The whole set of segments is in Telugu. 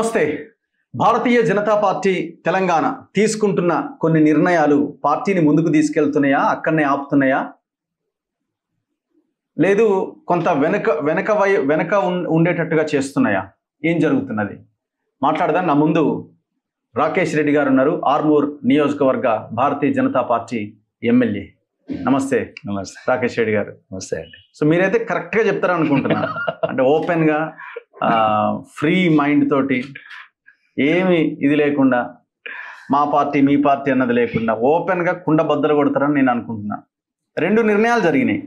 నమస్తే. భారతీయ జనతా పార్టీ తెలంగాణ తీసుకుంటున్న కొన్ని నిర్ణయాలు పార్టీని ముందుకు తీసుకెళ్తున్నాయా, అక్కడనే ఆపుతున్నాయా, లేదు కొంత వెనక ఉండేటట్టుగా చేస్తున్నాయా? ఏం జరుగుతున్నది మాట్లాడదాం. నా ముందు రాకేష్ రెడ్డి గారు ఉన్నారు, ఆర్మూర్ నియోజకవర్గ భారతీయ జనతా పార్టీ ఎమ్మెల్యే. నమస్తే. నమస్తే రాకేష్ రెడ్డి గారు. నమస్తే అండి. సో మీరైతే కరెక్ట్గా చెప్తారనుకుంటున్నా, అంటే ఓపెన్గా ఫ్రీ మైండ్ తోటి ఏమి ఇది లేకుండా మా పార్టీ మీ పార్టీ అన్నది లేకుండా ఓపెన్గా కుండ బద్దలు కొడతారని నేను అనుకుంటున్నా. రెండు నిర్ణయాలు జరిగినాయి.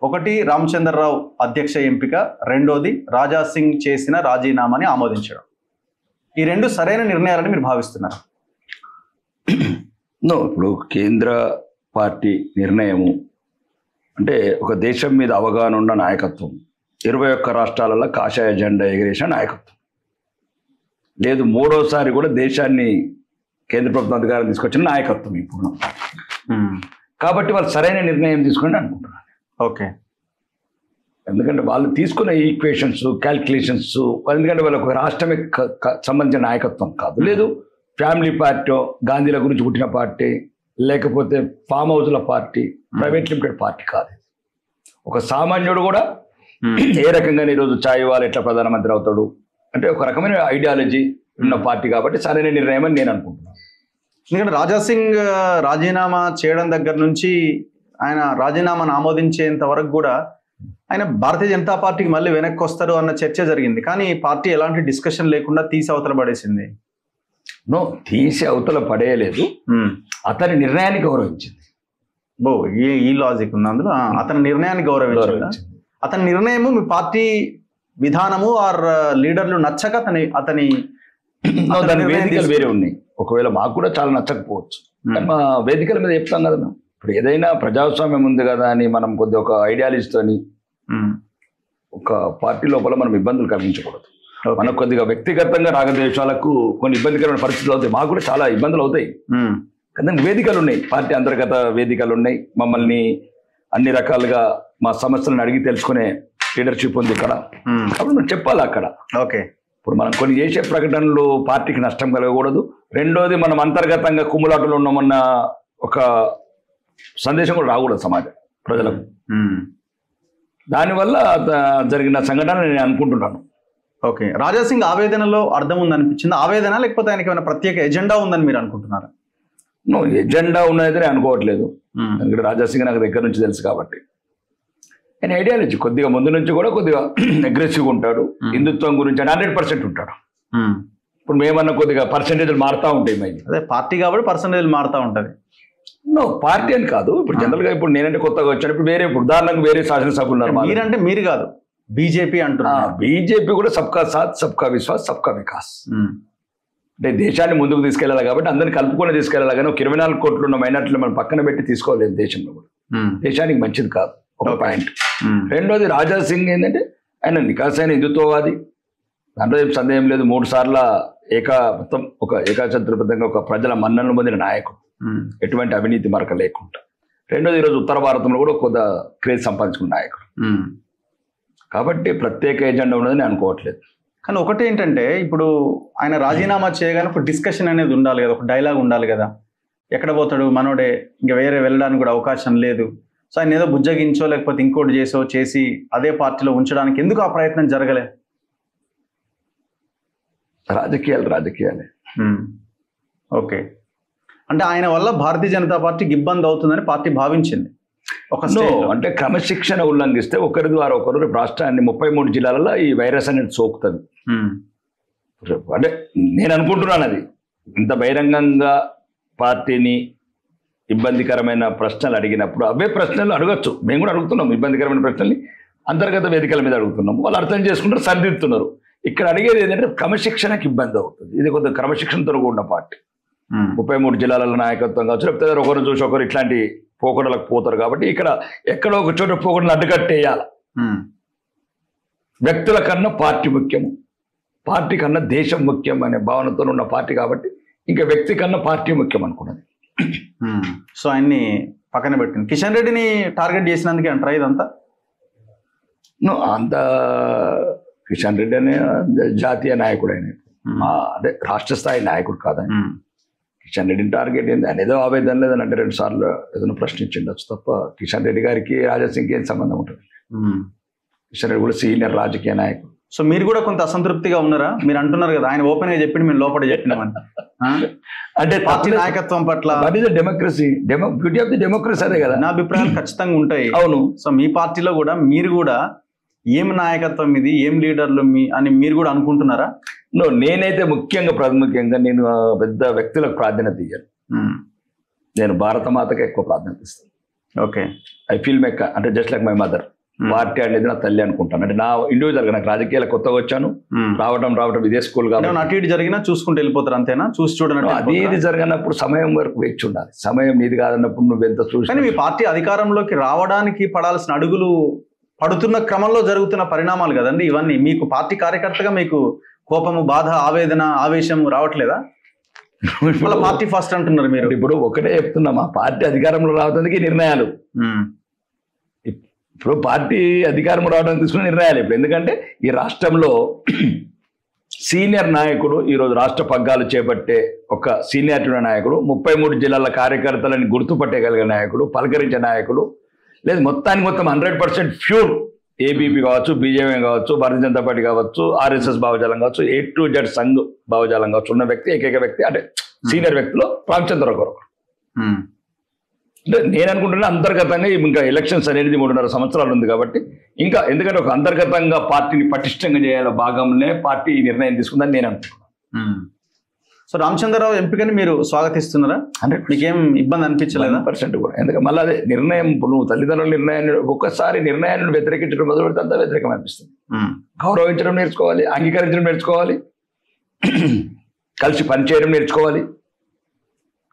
ఒకటి రామచంద్రరావు అధ్యక్ష ఎంపిక, రెండోది రాజా సింగ్ చేసిన రాజీనామాని ఆమోదించడం. ఈ రెండు సరైన నిర్ణయాలని మీరు భావిస్తున్నారు? ఇప్పుడు కేంద్ర పార్టీ నిర్ణయము అంటే ఒక దేశం మీద అవగాహన ఉన్న నాయకత్వం, 21 రాష్ట్రాలలో కాషాయ జెండా ఎగిరేసిన నాయకత్వం లేదు, మూడోసారి కూడా దేశాన్ని కేంద్ర ప్రభుత్వం అధికారం తీసుకొచ్చిన నాయకత్వం ఇప్పుడు. కాబట్టి వాళ్ళు సరైన నిర్ణయం తీసుకుని అనుకుంటున్నాను. ఓకే. ఎందుకంటే వాళ్ళు తీసుకున్న ఈక్వేషన్స్, క్యాల్కులేషన్స్, ఎందుకంటే వాళ్ళకు రాష్ట్రమే సంబంధించిన నాయకత్వం కాదు. లేదు ఫ్యామిలీ పార్టీ, గాంధీల గురించి పుట్టిన పార్టీ, లేకపోతే ఫామ్ హౌస్ల పార్టీ, ప్రైవేట్ లిమిటెడ్ పార్టీ కాదు. ఒక సామాన్యుడు కూడా ఏ రకంగా ఈరోజు చాయ్ వాళ్ళు ఎట్లా ప్రధానమంత్రి అవుతాడు అంటే ఒక రకమైన ఐడియాలజీ ఉన్న పార్టీ, కాబట్టి సరైన నిర్ణయం అని నేను అనుకుంటున్నాను. ఎందుకంటే రాజా సింగ్ రాజీనామా చేయడం దగ్గర నుంచి ఆయన రాజీనామాను ఆమోదించేంత వరకు కూడా ఆయన భారతీయ జనతా పార్టీకి మళ్ళీ వెనక్కి వస్తారు అన్న చర్చ జరిగింది. కానీ పార్టీ ఎలాంటి డిస్కషన్ లేకుండా తీసి అవతల పడేసింది. తీసి అవతల పడేయలేదు, అతని నిర్ణయాన్ని గౌరవించింది. ఈ లాజిక్ ఉంది అందులో. అతని నిర్ణయాన్ని గౌరవించింది. అతని నిర్ణయము మీ పార్టీ విధానము ఆర్ లీడర్లు నచ్చక అతని దాని వేదికలు వేరే ఉన్నాయి. ఒకవేళ మాకు కూడా చాలా నచ్చకపోవచ్చు, మా వేదికల మీద చెప్తాం కదా. ఇప్పుడు ఏదైనా ప్రజాస్వామ్యం ఉంది కదా అని మనం కొద్దిగా ఒక ఐడియాలజీతోని ఒక పార్టీ లోపల మనం ఇబ్బందులు కలిగించకూడదు. మనకు కొద్దిగా వ్యక్తిగతంగా రాగద్వేషాలకు కొన్ని ఇబ్బందికరమైన పరిస్థితులు అవుతాయి, మాకు కూడా చాలా ఇబ్బందులు అవుతాయి. కానీ వేదికలు ఉన్నాయి, పార్టీ అంతర్గత వేదికలు ఉన్నాయి. మమ్మల్ని అన్ని రకాలుగా మా సమస్యలను అడిగి తెలుసుకునే లీడర్షిప్ ఉంది ఇక్కడ. అప్పుడు మనం చెప్పాలి అక్కడ. ఓకే. ఇప్పుడు మనం కొన్ని చేసే ప్రకటనలు పార్టీకి నష్టం కలగకూడదు. రెండోది మనం అంతర్గతంగా కుమ్ములాటలు ఉన్నామన్న ఒక సందేశం కూడా రాకూడదు సమాజం ప్రజలకు. దానివల్ల జరిగిన సంఘటన నేను అనుకుంటున్నాను. ఓకే. రాజా సింగ్ ఆవేదనలో అర్థం ఉందనిపించింది ఆవేదన, లేకపోతే ఆయనకి ఏమైనా ప్రత్యేక ఎజెండా ఉందని మీరు అనుకుంటున్నారా? ఎజెండా ఉన్నదైతే నేను అనుకోవట్లేదు. ఎందుకంటే రాజా సింగ్ నాకు దగ్గర నుంచి తెలుసు కాబట్టి. ఆయన ఐడియాలజీ కొద్దిగా ముందు నుంచి కూడా కొద్దిగా అగ్రెసివ్గా ఉంటాడు. హిందుత్వం గురించి 100% ఉంటాడు. ఇప్పుడు మేమన్నా కొద్దిగా పర్సంటేజ్లు మారుతూ ఉంటాయి. అదే పార్టీ కాబట్టి పర్సంటేజ్లు మారుతూ ఉంటుంది. పార్టీ అని కాదు. ఇప్పుడు జనరల్గా ఇప్పుడు నేనంటే కొత్తగా వచ్చాను. ఇప్పుడు వేరే ఉదాహరణకు వేరే శాసనసభ్యులు ఉన్నారు. మీరంటే మీరు కాదు, బీజేపీ అంటున్నారు. బీజేపీ కూడా సబ్కా సాత్, సబ్కా విశ్వాస్, సబ్కా వికాస్ అంటే దేశాన్ని ముందుకు తీసుకెళ్లాలి కాబట్టి అందరిని కలుపుకొని తీసుకెళ్లాలి. కానీ ఒక 24 కోట్లు ఉన్న మైనార్టీలు మనం పక్కన పెట్టి తీసుకోలేదు దేశంలో కూడా. దేశానికి మంచిది కాదు, ఒక పాయింట్. రెండోది రాజా సింగ్ ఏంటంటే ఆయన నికాసైన హిందుత్వవాది, దాంట్లో ఏం సందేహం లేదు. 3 సార్ల మొత్తం ఒక ఏకాఛత్రబద్ధంగా ఒక ప్రజల మన్ననలు పొందిన నాయకుడు, ఎటువంటి అవినీతి మరక లేకుండా. రెండోది ఈరోజు ఉత్తర భారతంలో కూడా కొంత క్రేజ్ సంపాదించుకున్న నాయకుడు. కాబట్టి ప్రత్యేక ఎజెండా ఉన్నదని అనుకోవట్లేదు. కానీ ఒకటి ఏంటంటే, ఇప్పుడు ఆయన రాజీనామా చేయగానే ఒక డిస్కషన్ అనేది ఉండాలి కదా, ఒక డైలాగ్ ఉండాలి కదా. ఎక్కడ పోతాడు మనోడే, ఇంకా వేరే వెళ్ళడానికి కూడా అవకాశం లేదు. సో ఆయన ఏదో బుజ్జగించో లేకపోతే ఇంకోటి చేసి అదే పార్టీలో ఉంచడానికి ఎందుకు ఆ ప్రయత్నం జరగలే? రాజకీయాలే. ఓకే. అంటే ఆయన వల్ల భారతీయ జనతా పార్టీకి ఇబ్బంది అవుతుందని పార్టీ భావించింది. అంటే క్రమశిక్షణ ఉల్లంఘిస్తే ఒకరి ద్వారా ఒకరు రాష్ట్రాన్ని 33 జిల్లాలలో ఈ వైరస్ అనేది సోకుతుంది. అంటే నేను అనుకుంటున్నాను అది ఇంత బహిరంగంగా పార్టీని ఇబ్బందికరమైన ప్రశ్నలు అడిగినప్పుడు అవే ప్రశ్నలు అడగచ్చు. మేము కూడా అడుగుతున్నాం ఇబ్బందికరమైన ప్రశ్నల్ని, అంతర్గత వేదికల మీద అడుగుతున్నాము. వాళ్ళు అర్థం చేసుకుంటారు, సరిదిద్దుతున్నారు. ఇక్కడ అడిగేది ఏంటంటే క్రమశిక్షణకి ఇబ్బంది అవుతుంది. ఇది కొంత క్రమశిక్షణతో ఉన్న పార్టీ. 33 జిల్లాల నాయకత్వం కావచ్చు, లేకపోతే ఒకరు చూసి ఒకరు ఇట్లాంటి పోకడలకు పోతారు. కాబట్టి ఇక్కడ ఎక్కడో ఒక చోట పోకడలు అడ్డుకట్టేయాలి. వ్యక్తుల కన్నా పార్టీ ముఖ్యము, పార్టీ కన్నా దేశం ముఖ్యం అనే భావనతో ఉన్న పార్టీ కాబట్టి ఇంకా వ్యక్తి కన్నా పార్టీ ముఖ్యం అనుకున్నది. సో ఆయన్ని పక్కన పెట్టింది. కిషన్ రెడ్డిని టార్గెట్ చేసినందుకే అంటారా ఇదంతా? అంత కిషన్ రెడ్డి అనే జాతీయ నాయకుడు ఆయన. అదే రాష్ట్ర స్థాయి నాయకుడు కాదని. కిషన్ రెడ్డిని టార్గెట్ ఏంది ఆయన ఏదో ఆవేదన లేదని అంటే 2 సార్లు ఏదైనా ప్రశ్నించిండొచ్చు తప్ప కిషన్ రెడ్డి గారికి రాజాసింగ్కి ఏం సంబంధం ఉంటుంది? కిషన్ రెడ్డి కూడా సీనియర్ రాజకీయ నాయకుడు. సో మీరు కూడా కొంత అసంతృప్తిగా ఉన్నారా? మీరు అంటున్నారు కదా ఆయన ఓపెన్ గా చెప్పింది మేము లోపల చెప్పినామని. అంటే పార్టీ నాయకత్వం పట్ల democracy beauty of the democracy అదే కదా. నా అభిప్రాయాలు ఖచ్చితంగా ఉంటాయి. అవును. సో మీ పార్టీలో కూడా మీరు కూడా ఏం నాయకత్వం ఇది, ఏం లీడర్లు అని మీరు కూడా అనుకుంటున్నారా? నేనైతే ప్రాముఖ్యంగా నేను పెద్ద వ్యక్తులకు ప్రాధాన్యత ఇయ్యాను. నేను భారత మాతకి ఎక్కువ ప్రాధాన్యత ఇస్తాను. ఓకే. ఐ ఫీల్ అంటే just like my mother. Party అనేది నా తల్లి అనుకుంటాను. అంటే నా ఇండివిజువల్ గా నాకు రాజకీయాలు కొత్తగా వచ్చాను, రావడం ఇదే స్కూల్ కాబట్టి అటు ఇటు జరిగినా చూసుకుంటూ వెళ్ళిపోతారు అంతేనా? చూసి చూడండి. అది ఇది జరిగినప్పుడు సమయం వరకు వేచి ఉండాలి. సమయం నీది కాదన్నప్పుడు నువ్వు ఎంత చూసి. కానీ మీ పార్టీ అధికారంలోకి రావడానికి పడాల్సిన అడుగులు పడుతున్న క్రమంలో జరుగుతున్న పరిణామాలు కదండి ఇవన్నీ. మీకు పార్టీ కార్యకర్తగా మీకు కోపము, బాధ, ఆవేదన, ఆవేశం రావట్లేదా? మళ్ళీ పార్టీ ఫస్ట్ అంటున్నారు మీరు. ఇప్పుడు ఒకటే చెప్తున్నా, మా పార్టీ అధికారంలో రావడానికి నిర్ణయాలు, ఇప్పుడు పార్టీ అధికారం రావడానికి తీసుకున్న నిర్ణయాలు ఇప్పుడు. ఎందుకంటే ఈ రాష్ట్రంలో సీనియర్ నాయకుడు, ఈరోజు రాష్ట్ర పగ్గాలు చేపట్టే ఒక సీనియారిటీ నాయకుడు, 33 జిల్లాల కార్యకర్తలని గుర్తుపట్టగలిగే నాయకుడు, పలకరించే నాయకుడు, లేదు మొత్తం 100% ప్యూర్ ఏబీపీ కావచ్చు, బీజేపీ కావచ్చు, భారతీయ జనతా పార్టీ కావచ్చు, ఆర్ఎస్ఎస్ భావజాలం కావచ్చు, A to Z సంఘ్ భావజాలం కావచ్చు ఉన్న వ్యక్తి, ఏకైక వ్యక్తి అంటే సీనియర్ వ్యక్తిలో రామచంద్రరావు గారు. అంటే నేను అనుకుంటున్నా అంతర్గతంగా ఇంకా ఎలక్షన్స్ అనేది 3.5 సంవత్సరాలు ఉంది కాబట్టి ఇంకా, ఎందుకంటే ఒక అంతర్గతంగా పార్టీని పటిష్టంగా చేయాల భాగంలో పార్టీ ఈ నిర్ణయం తీసుకుందని నేను అనుకుంటున్నాను. సో రామచంద్రరావు ఎంపికని మీరు స్వాగతిస్తున్నారా? అంటే మీకేం ఇబ్బంది అనిపించలేదా? 100% కూడా. ఎందుకంటే మళ్ళీ అదే నిర్ణయం, నువ్వు తల్లిదండ్రుల నిర్ణయాన్ని ఒక్కసారి నిర్ణయాన్ని వ్యతిరేకించడం మొదలు పెడితే అంతా వ్యతిరేకం అనిపిస్తుంది. గౌరవించడం నేర్చుకోవాలి, అంగీకరించడం నేర్చుకోవాలి, కలిసి పనిచేయడం నేర్చుకోవాలి,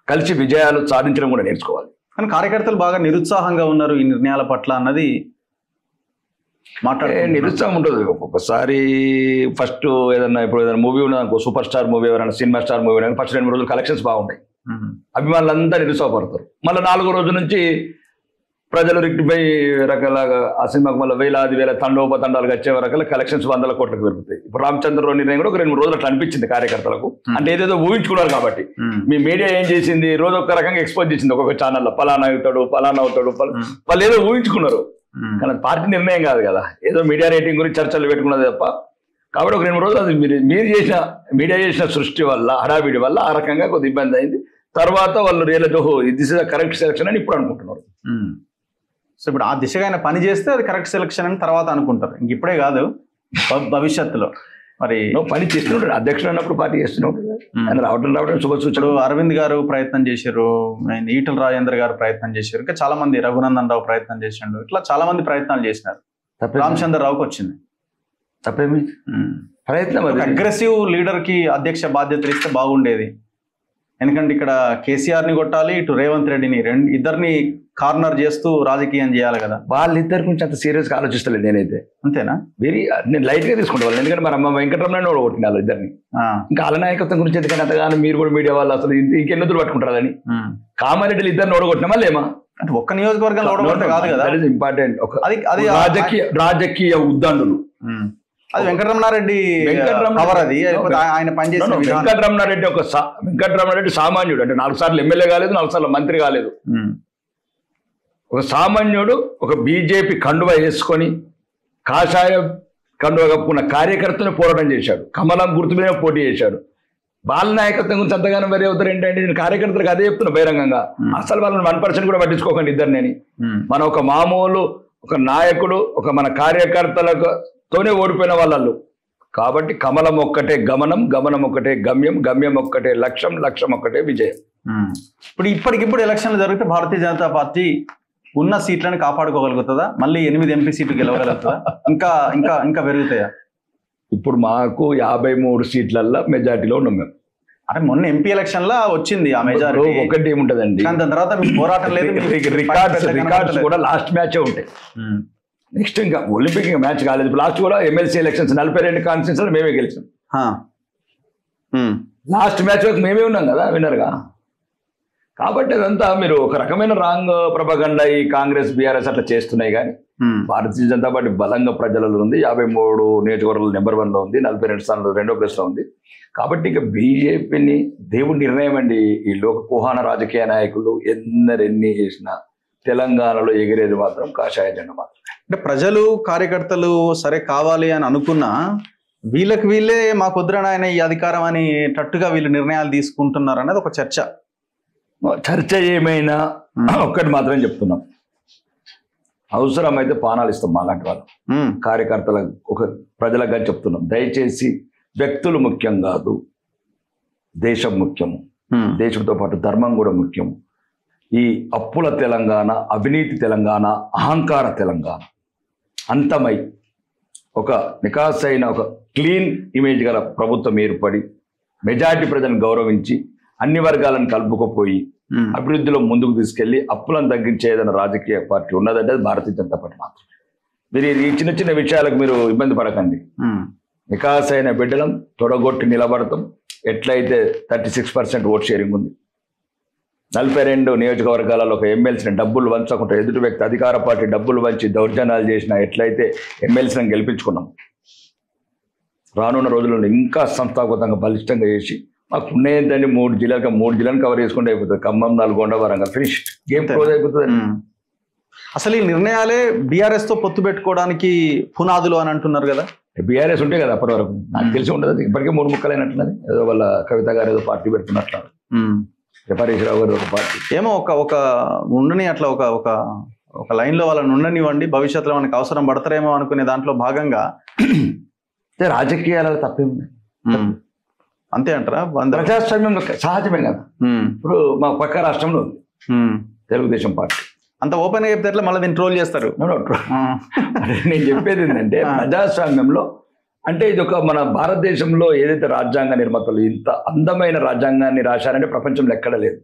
కలిసి విజయాలు సాధించడం కూడా నేర్చుకోవాలి. కానీ కార్యకర్తలు బాగా నిరుత్సాహంగా ఉన్నారు ఈ నిర్ణయాల పట్ల అన్నది నిరుత్సాహం ఉంటుంది. ఒక్కొక్కసారి ఫస్ట్ ఏదన్నా ఇప్పుడు ఏదైనా మూవీ ఉన్నదనుకో, సూపర్ స్టార్ మూవీ, ఎవరైనా సినిమా స్టార్ మూవీ ఫస్ట్ 2-3 రోజులు కలెక్షన్స్ బాగుంటాయి, అభిమానులంతా నిరుత్సాహపడతారు. మళ్ళీ 4వ రోజు నుంచి ప్రజలు రెక్టిఫై రకాలుగా ఆ సినిమాకు మళ్ళీ వేల తండోపతండాలుగా వచ్చే రకాల కలెక్షన్స్ 100 కోట్లకు పెరుగుతాయి. ఇప్పుడు రామచంద్రరావు నిర్ణయం కూడా ఒక 2-3 రోజులు అట్లా అనిపించింది కార్యకర్తలకు. అంటే ఏదేదో ఊహించుకున్నారు కాబట్టి. మీ మీడియా ఏం చేసింది, రోజు ఒక రకంగా ఎక్స్పోజ్ చేసింది ఒక్కొక్క ఛానల్లో, పలానా అవుతాడు వాళ్ళు ఏదో ఊహించుకున్నారు. కానీ పార్టీ నిర్ణయం కాదు కదా, ఏదో మీడియా రేటింగ్ గురించి చర్చలు పెట్టుకున్నది తప్ప. కాబట్టి ఒక 2-3 రోజులు అది మీడియా చేసిన సృష్టి వల్ల, హడావిడి వల్ల ఆ రకంగా కొద్ది ఇబ్బంది అయింది. తర్వాత వాళ్ళు realize this is correct selection అని ఇప్పుడు అనుకుంటున్నారు. సో ఇప్పుడు ఆ దిశగా ఆయన పని చేస్తే అది కరెక్ట్ సెలక్షన్ అని తర్వాత అనుకుంటారు, ఇంక ఇప్పుడే కాదు భవిష్యత్తులో. మరి పని చేస్తున్నాడు, అధ్యక్షుడు అన్నప్పుడు పార్టీ చేస్తున్నాడు, ఆయన రావడం శుభసూచన. అరవింద్ గారు ప్రయత్నం చేశారు, ఈటల రాజేందర్ గారు ప్రయత్నం చేశారు, ఇంకా చాలా మంది, రఘునందన్ రావు ప్రయత్నం చేసిండు, ఇట్లా చాలా మంది ప్రయత్నాలు చేసినారు. రామచంద్రరావుకి వచ్చింది తప్పేమి ప్రయత్నం. అగ్రెసివ్ లీడర్ కి అధ్యక్ష బాధ్యతలు ఇస్తే బాగుండేది. ఎందుకంటే ఇక్కడ కేసీఆర్ని కొట్టాలి, ఇటు రేవంత్ రెడ్డిని, ఇద్దరిని కార్నర్ చేస్తూ రాజకీయం చేయాలి కదా. వాళ్ళిద్దరి గురించి అంత సీరియస్గా ఆలోచిస్తలేదు నేనైతే. అంతేనా? నేను లైట్గా తీసుకుంటాను. ఎందుకంటే మరి అమ్మ వెంకటరమణ కొట్టిన వాళ్ళు ఇద్దరిని. ఇంకా వాళ్ళ నాయకత్వం గురించి ఎందుకంటే అంతగానో మీరు కూడా మీడియా వాళ్ళు అసలు ఇంకెన్నదులు పట్టుకుంటారు అని. కామారెడ్డిలు ఇద్దరిని ఓడగొట్టినా లేమా అంటే ఒక్క నియోజకవర్గంలో ఓడగొట్టే కాదు కదా, ఇంపార్టెంట్. అది రాజకీయ ఉద్దండులు. అది వెంకటరమణారెడ్డి ఆయన పనిచేసిన వెంకటరమణారెడ్డి సామాన్యుడు. అంటే 4 సార్లు ఎమ్మెల్యే కాలేదు, 4 సార్లు మంత్రి కాలేదు. ఒక సామాన్యుడు ఒక బీజేపీ కండువ వేసుకొని కాషాయ కండువ కప్పుకున్న కార్యకర్తను పోరాటం చేశాడు, కమలం గుర్తు మీద పోటీ చేశాడు. వాళ్ళ నాయకత్వం గురించి అంతగానో వేరే అవుతారు ఏంటంటే నేను కార్యకర్తలకు అదే చెప్తున్నా బహిరంగంగా. అసలు వాళ్ళని 1% కూడా పట్టించుకోకండి ఇద్దరిని. మన ఒక మామూలు ఒక నాయకుడు, ఒక మన కార్యకర్తలతోనే ఓడిపోయిన వాళ్ళు. కాబట్టి కమలం ఒక్కటే గమనం, గమనం ఒక్కటే గమ్యం, గమ్యం ఒక్కటే లక్ష్యం, లక్ష్యం ఒక్కటే విజయం. ఇప్పటికిప్పుడు ఎలక్షన్లు జరిగితే భారతీయ జనతా పార్టీ ఉన్న సీట్లను కాపాడుకోగలుగుతుందా? మళ్ళీ 8 ఎంపీ సీట్లు గెలవగలుగుతుందా? ఇంకా ఇంకా ఇంకా పెరుగుతాయా? ఇప్పుడు మాకు 53 సీట్లల్లో మెజార్టీలో ఉన్నాం మేము. అంటే మొన్న ఎంపీ ఎలక్షన్ లా వచ్చింది ఆ మెజారిటీ. ఒకటి ఏముంటదండి, దాని తర్వాత మీ పోరాటం లేదు, రికార్డ్స్ కూడా లాస్ట్ మ్యాచే ఉంటాయి. నెక్స్ట్ ఇంకా ఒలింపిక్ మ్యాచ్ కాలేదు. లాస్ట్ కూడా ఎమ్మెల్సీ ఎలక్షన్స్ 42 కాన్స్టిట్యూన్సీలో మేమే గెలిచాం. లాస్ట్ మ్యాచ్ వరకు మేమే ఉన్నాం కదా విన్నర్గా. కాబట్టి అదంతా మీరు ఒక రకమైన రాంగ్ ప్రపగండ ఈ కాంగ్రెస్ బీఆర్ఎస్ అట్లా చేస్తున్నాయి. కానీ భారతీయ జనతా పార్టీ బలంగా ప్రజలలో ఉంది. 53 నియోజకవర్గాలు నెంబర్ 1లో ఉంది. 42 స్థానాలు 2వ ప్లేస్లో ఉంది. కాబట్టి ఇక బీజేపీని దేవుడి నిర్ణయం అండి. ఈ లోక కుహాన రాజకీయ నాయకులు ఎన్ని చేసినా తెలంగాణలో ఎగిరేది మాత్రం కాషాయ జెండా మాత్రం. అంటే ప్రజలు కార్యకర్తలు సరే కావాలి అని అనుకున్నా వీళ్ళే మా కుద్రనాయన ఈ అధికారం అని టట్టుగా వీళ్ళు నిర్ణయాలు తీసుకుంటున్నారు అనేది ఒక చర్చ ఏమైనా ఒక్కటి మాత్రం చెప్తున్నాం, అవసరమైతే పానాలు ఇస్తాం మాలాంటి వాళ్ళు కార్యకర్తలకు ఒక ప్రజలకు చెప్తున్నాం. దయచేసి వ్యక్తులు ముఖ్యం కాదు, దేశం ముఖ్యము. దేశంతో పాటు ధర్మం కూడా ముఖ్యము. ఈ అప్పుల తెలంగాణ, అవినీతి తెలంగాణ, అహంకార తెలంగాణ అంతమై ఒక నికాసైన ఒక క్లీన్ ఇమేజ్ గల ప్రభుత్వం ఏర్పడి మెజారిటీ ప్రజలను గౌరవించి అన్ని వర్గాలను కలుపుకుపోయి అభివృద్ధిలో ముందుకు తీసుకెళ్లి అప్పులను తగ్గించే ఏదైనా రాజకీయ పార్టీ ఉన్నదంటే అది భారతీయ జనతా పార్టీ మాత్రమే. మీరు ఈ చిన్న విషయాలకు మీరు ఇబ్బంది పడకండి. నికాసైన బిడ్డలం తొడగొట్టి నిలబడతాం. ఎట్లయితే 36% ఓట్ షేరింగ్ ఉంది, 42 నియోజకవర్గాలలో ఒక ఎమ్మెల్సీని డబ్బులు వంచకుండా ఎదుటి వ్యక్తి అధికార పార్టీ డబ్బులు వంచి దౌర్జన్యాలు చేసిన ఎట్లయితే ఎమ్మెల్సీని గెలిపించుకున్నాం, రానున్న రోజుల్లో ఇంకా సంస్థాగతంగా బలిష్టంగా చేసి మాకు ఉన్నాయంటే 3 జిల్లాలను కవర్ చేసుకుంటే అయిపోతుంది. Khammam, Nalgonda, Warangal finished game close అయిపోతుంది. అసలు ఈ నిర్ణయాలే బీఆర్ఎస్ తో పొత్తు పెట్టుకోవడానికి పునాదులు అని అంటున్నారు కదా. బీఆర్ఎస్ ఉంటే కదా అప్పటి వరకు నాకు తెలిసి ఉండదు. ఇప్పటికే 3 ముక్కలైనట్టున్నది. ఏదో వాళ్ళ కవిత గారు ఏదో పార్టీ పెడుతున్నట్లు, పరేష్ రావు గారు ఒక పార్టీ ఏమో ఒక ఉండని అట్లా ఒక లైన్లో వాళ్ళని ఉండనివ్వండి, భవిష్యత్తులో మనకు అవసరం పడతారేమో అనుకునే దాంట్లో భాగంగా రాజకీయాలలో తప్పేముంది, అంతే అంటారా? ప్రజాస్వామ్యం సహజమే కదా. ఇప్పుడు మా పక్క రాష్ట్రంలో ఉంది తెలుగుదేశం పార్టీ, అంత ఓపెన్ గా చెప్తే ఎట్లా మళ్ళీ దీన్ని ట్రోల్ చేస్తారు. నేను చెప్పేది ఏంటంటే ప్రజాస్వామ్యంలో అంటే ఇది ఒక మన భారతదేశంలో ఏదైతే రాజ్యాంగ నిర్మాతలు ఇంత అందమైన రాజ్యాంగాన్ని రాశారంటే ప్రపంచంలో ఎక్కడ లేదు.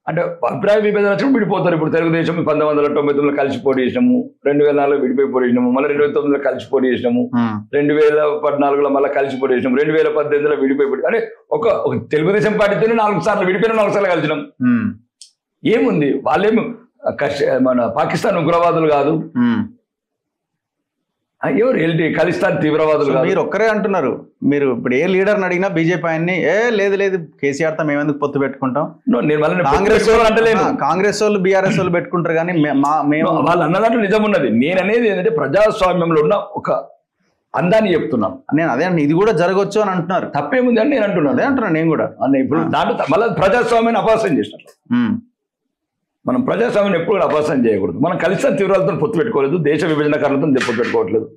అంటే అభిప్రాయ విభేదన వచ్చినప్పుడు విడిపోతారు. ఇప్పుడు తెలుగుదేశం 1999లో కలిసి పోటీ చేసినాము, 2004లో విడిపోయి పోటీ చేసినాము, మళ్ళీ 2009లో కలిసి పోటీ చేసినాము, 2014లో మళ్ళీ కలిసి పోటీ చేసినాము, 2018లో విడిపోయి పోటీ అంటే ఒక తెలుగుదేశం పార్టీతోనే 4 సార్లు విడిపోయిన 4 సార్లు కలిసినాం. ఏముంది, వాళ్ళేమి మన పాకిస్తాన్ ఉగ్రవాదులు కాదు, ఎవరు ఖలిస్తాన్ తీవ్రవాదులు కాదు. మీరు ఒక్కరే అంటున్నారు. మీరు ఇప్పుడు ఏ లీడర్ని అడిగినా బీజేపీ ఆయన్ని లేదు కేసీఆర్ తో మేము ఎందుకు పొత్తు పెట్టుకుంటాం, కాంగ్రెస్ వాళ్ళు బీఆర్ఎస్ వాళ్ళు పెట్టుకుంటారు కానీ మేము వాళ్ళు అన్నదాంట్లో నిజం ఉన్నది. నేను అనేది ఏంటంటే ప్రజాస్వామ్యంలో ఉన్న ఒక అందాన్ని చెప్తున్నాం. నేను అదే అంటే ఇది కూడా జరగవచ్చు అని అంటున్నారు. తప్పేముంది అని నేను అంటున్నాను. అదే అంటున్నాను నేను కూడా. ఇప్పుడు దాంట్లో మళ్ళీ ప్రజాస్వామ్యాన్ని అపహాస్యం చేసినట్లు. మనం ప్రజాస్వామ్యం ఎప్పుడు అపహాస్యం చేయకూడదు. మనం ఖలిస్తాన్ తీవ్రాలతో పొత్తు పెట్టుకోలేదు, దేశ విభజనకారులతో పొత్తు పెట్టుకోవట్లేదు,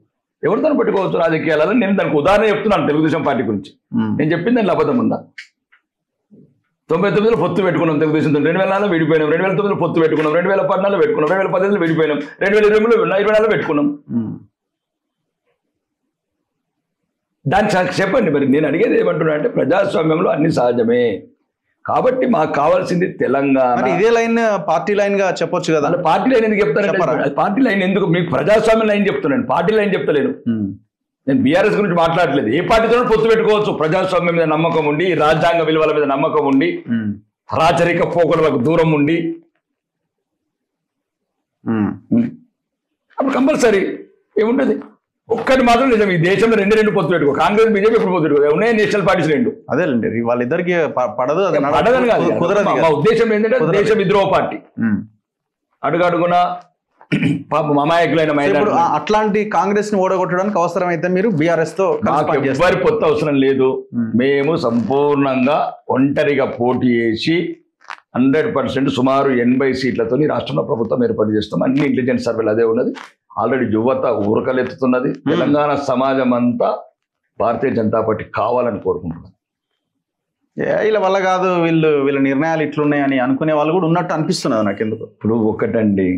ఎవరితో పెట్టుకోవచ్చు రాజకీయాలలో. నేను దానికి ఉదాహరణ చెప్తున్నాను తెలుగుదేశం పార్టీ గురించి. నేను చెప్పింది దాంట్లో అబద్ధం ఉందా? 99లో పొత్తు పెట్టుకున్నాం తెలుగుదేశంతో, 2004లో విడిపోయినాం, 2009లో పొత్తు పెట్టుకున్నాం, 2014లో పెట్టుకున్నాం, 2018లో విడిపోయినాం, 2024లో పెట్టుకున్నాం. దాన్ని చెప్పండి. మరి నేను అడిగేది ఏమంటున్నా అంటే ప్రజాస్వామ్యంలో అన్ని సహజమే. కాబట్టి మాకు కావాల్సింది తెలంగాణ. ఇదే లైన్ పార్టీ లైన్ గా చెప్పొచ్చు కదా. పార్టీ లైన్ ఎందుకు చెప్తాను? పార్టీ లైన్ ఎందుకు? మీకు ప్రజాస్వామ్యం లైన్ చెప్తున్నాను, పార్టీ లైన్ చెప్తలేను. నేను బీఆర్ఎస్ గురించి మాట్లాడలేదు. ఏ పార్టీతో పొత్తు పెట్టుకోవచ్చు. ప్రజాస్వామ్యం మీద నమ్మకం ఉండి, రాజ్యాంగ విలువల మీద నమ్మకం ఉండి, రాచరిక పోకడలకు దూరం ఉండి, అప్పుడు కంపల్సరీ ఏముంటుంది. ఒక్కటి మాత్రం నిజం, ఈ దేశంలో రెండు పొత్తు పెట్టుకో. కాంగ్రెస్ బీజేపీ ఎప్పుడు పొత్తు పెట్టుకో, ఉన్నాయి నేషనల్ పార్టీస్ 2. అదేలేండి, వాళ్ళిద్దరికి పడదు, పడదని కాదు, కుదరదు. మా ఉద్దేశం ఏంటంటే దేశ విద్రోహ పార్టీ అడుగడుగున పాపం అమాయకులైన మహిళలు. అట్లాంటి కాంగ్రెస్ ని ఓడగొట్టడానికి అవసరమైతే మీరు బీఆర్ఎస్ తో ఎవరి పొత్తు అవసరం లేదు. మేము సంపూర్ణంగా ఒంటరిగా పోటీ చేసి 100% సుమారు 80 సీట్లతో రాష్ట్రంలో ప్రభుత్వం ఏర్పాటు చేస్తాం. అన్ని ఇంటెలిజెన్స్ సర్వేలు అదే ఉన్నది. ఆల్రెడీ యువత ఊరకలెత్తుతున్నది. తెలంగాణ సమాజం అంతా భారతీయ జనతా పార్టీ కావాలని కోరుకుంటున్నారు. వీళ్ళ వల్ల కాదు, వీళ్ళ నిర్ణయాలు ఇట్లున్నాయని అనుకునే వాళ్ళు కూడా ఉన్నట్టు అనిపిస్తున్నది నాకు. ఎందుకు ఇప్పుడు ఒక్కటండి,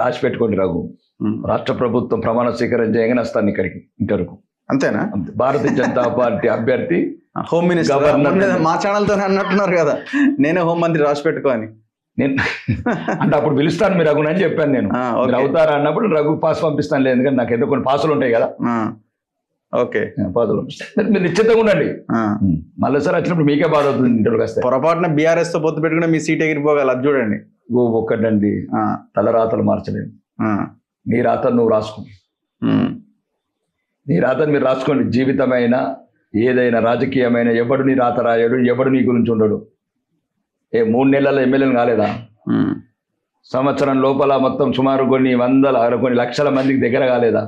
రాసి పెట్టుకోండి రఘు, రాష్ట్ర ప్రభుత్వం ప్రమాణ స్వీకారం చేయగానే వస్తాను ఇక్కడికి ఇంటర్వ్యూకు. అంతేనా? భారతీయ జనతా పార్టీ అభ్యర్థి హోమ్ మినిస్టర్ మా ఛానల్తో అన్నట్టున్నారు కదా, నేనే హోంమంత్రి రాసి పెట్టుకోని. నేను అంటే అప్పుడు పిలుస్తాను మీరు రఘుని అని చెప్పాను. నేను అవుతారా అన్నప్పుడు రఘు పాస్ పంపిస్తాను లేదు, ఎందుకంటే నాకు ఏదో కొన్ని పాసులు ఉంటాయి కదా. ఓకే, పదవులు పంపిస్తారు. మీరు నిశ్చితంగా ఉండండి. మళ్ళీ సార్ వచ్చినప్పుడు మీకే బాధ అవుతుంది. ఇంటర్వ్యూకి వస్తే పొరపాటున బీఆర్ఎస్ తో పొత్తు పెట్టుకుని మీ సీట్ ఎగిరిపోగల, అది చూడండి. ఒక్కటండి, తలరాతలు మార్చలేము. నీ రాతను నువ్వు రాసుకో, నీ రాతను మీరు రాసుకోండి. జీవితమైనా ఏదైనా రాజకీయమైన ఎవడు నీ రాత రాయడు, ఎవడు నీ గురించి ఉండడు. 3 నెలల్లో ఎమ్మెల్యేలు కాలేదా? సంవత్సరం లోపల మొత్తం సుమారు కొన్ని లక్షల మందికి దగ్గర కాలేదా?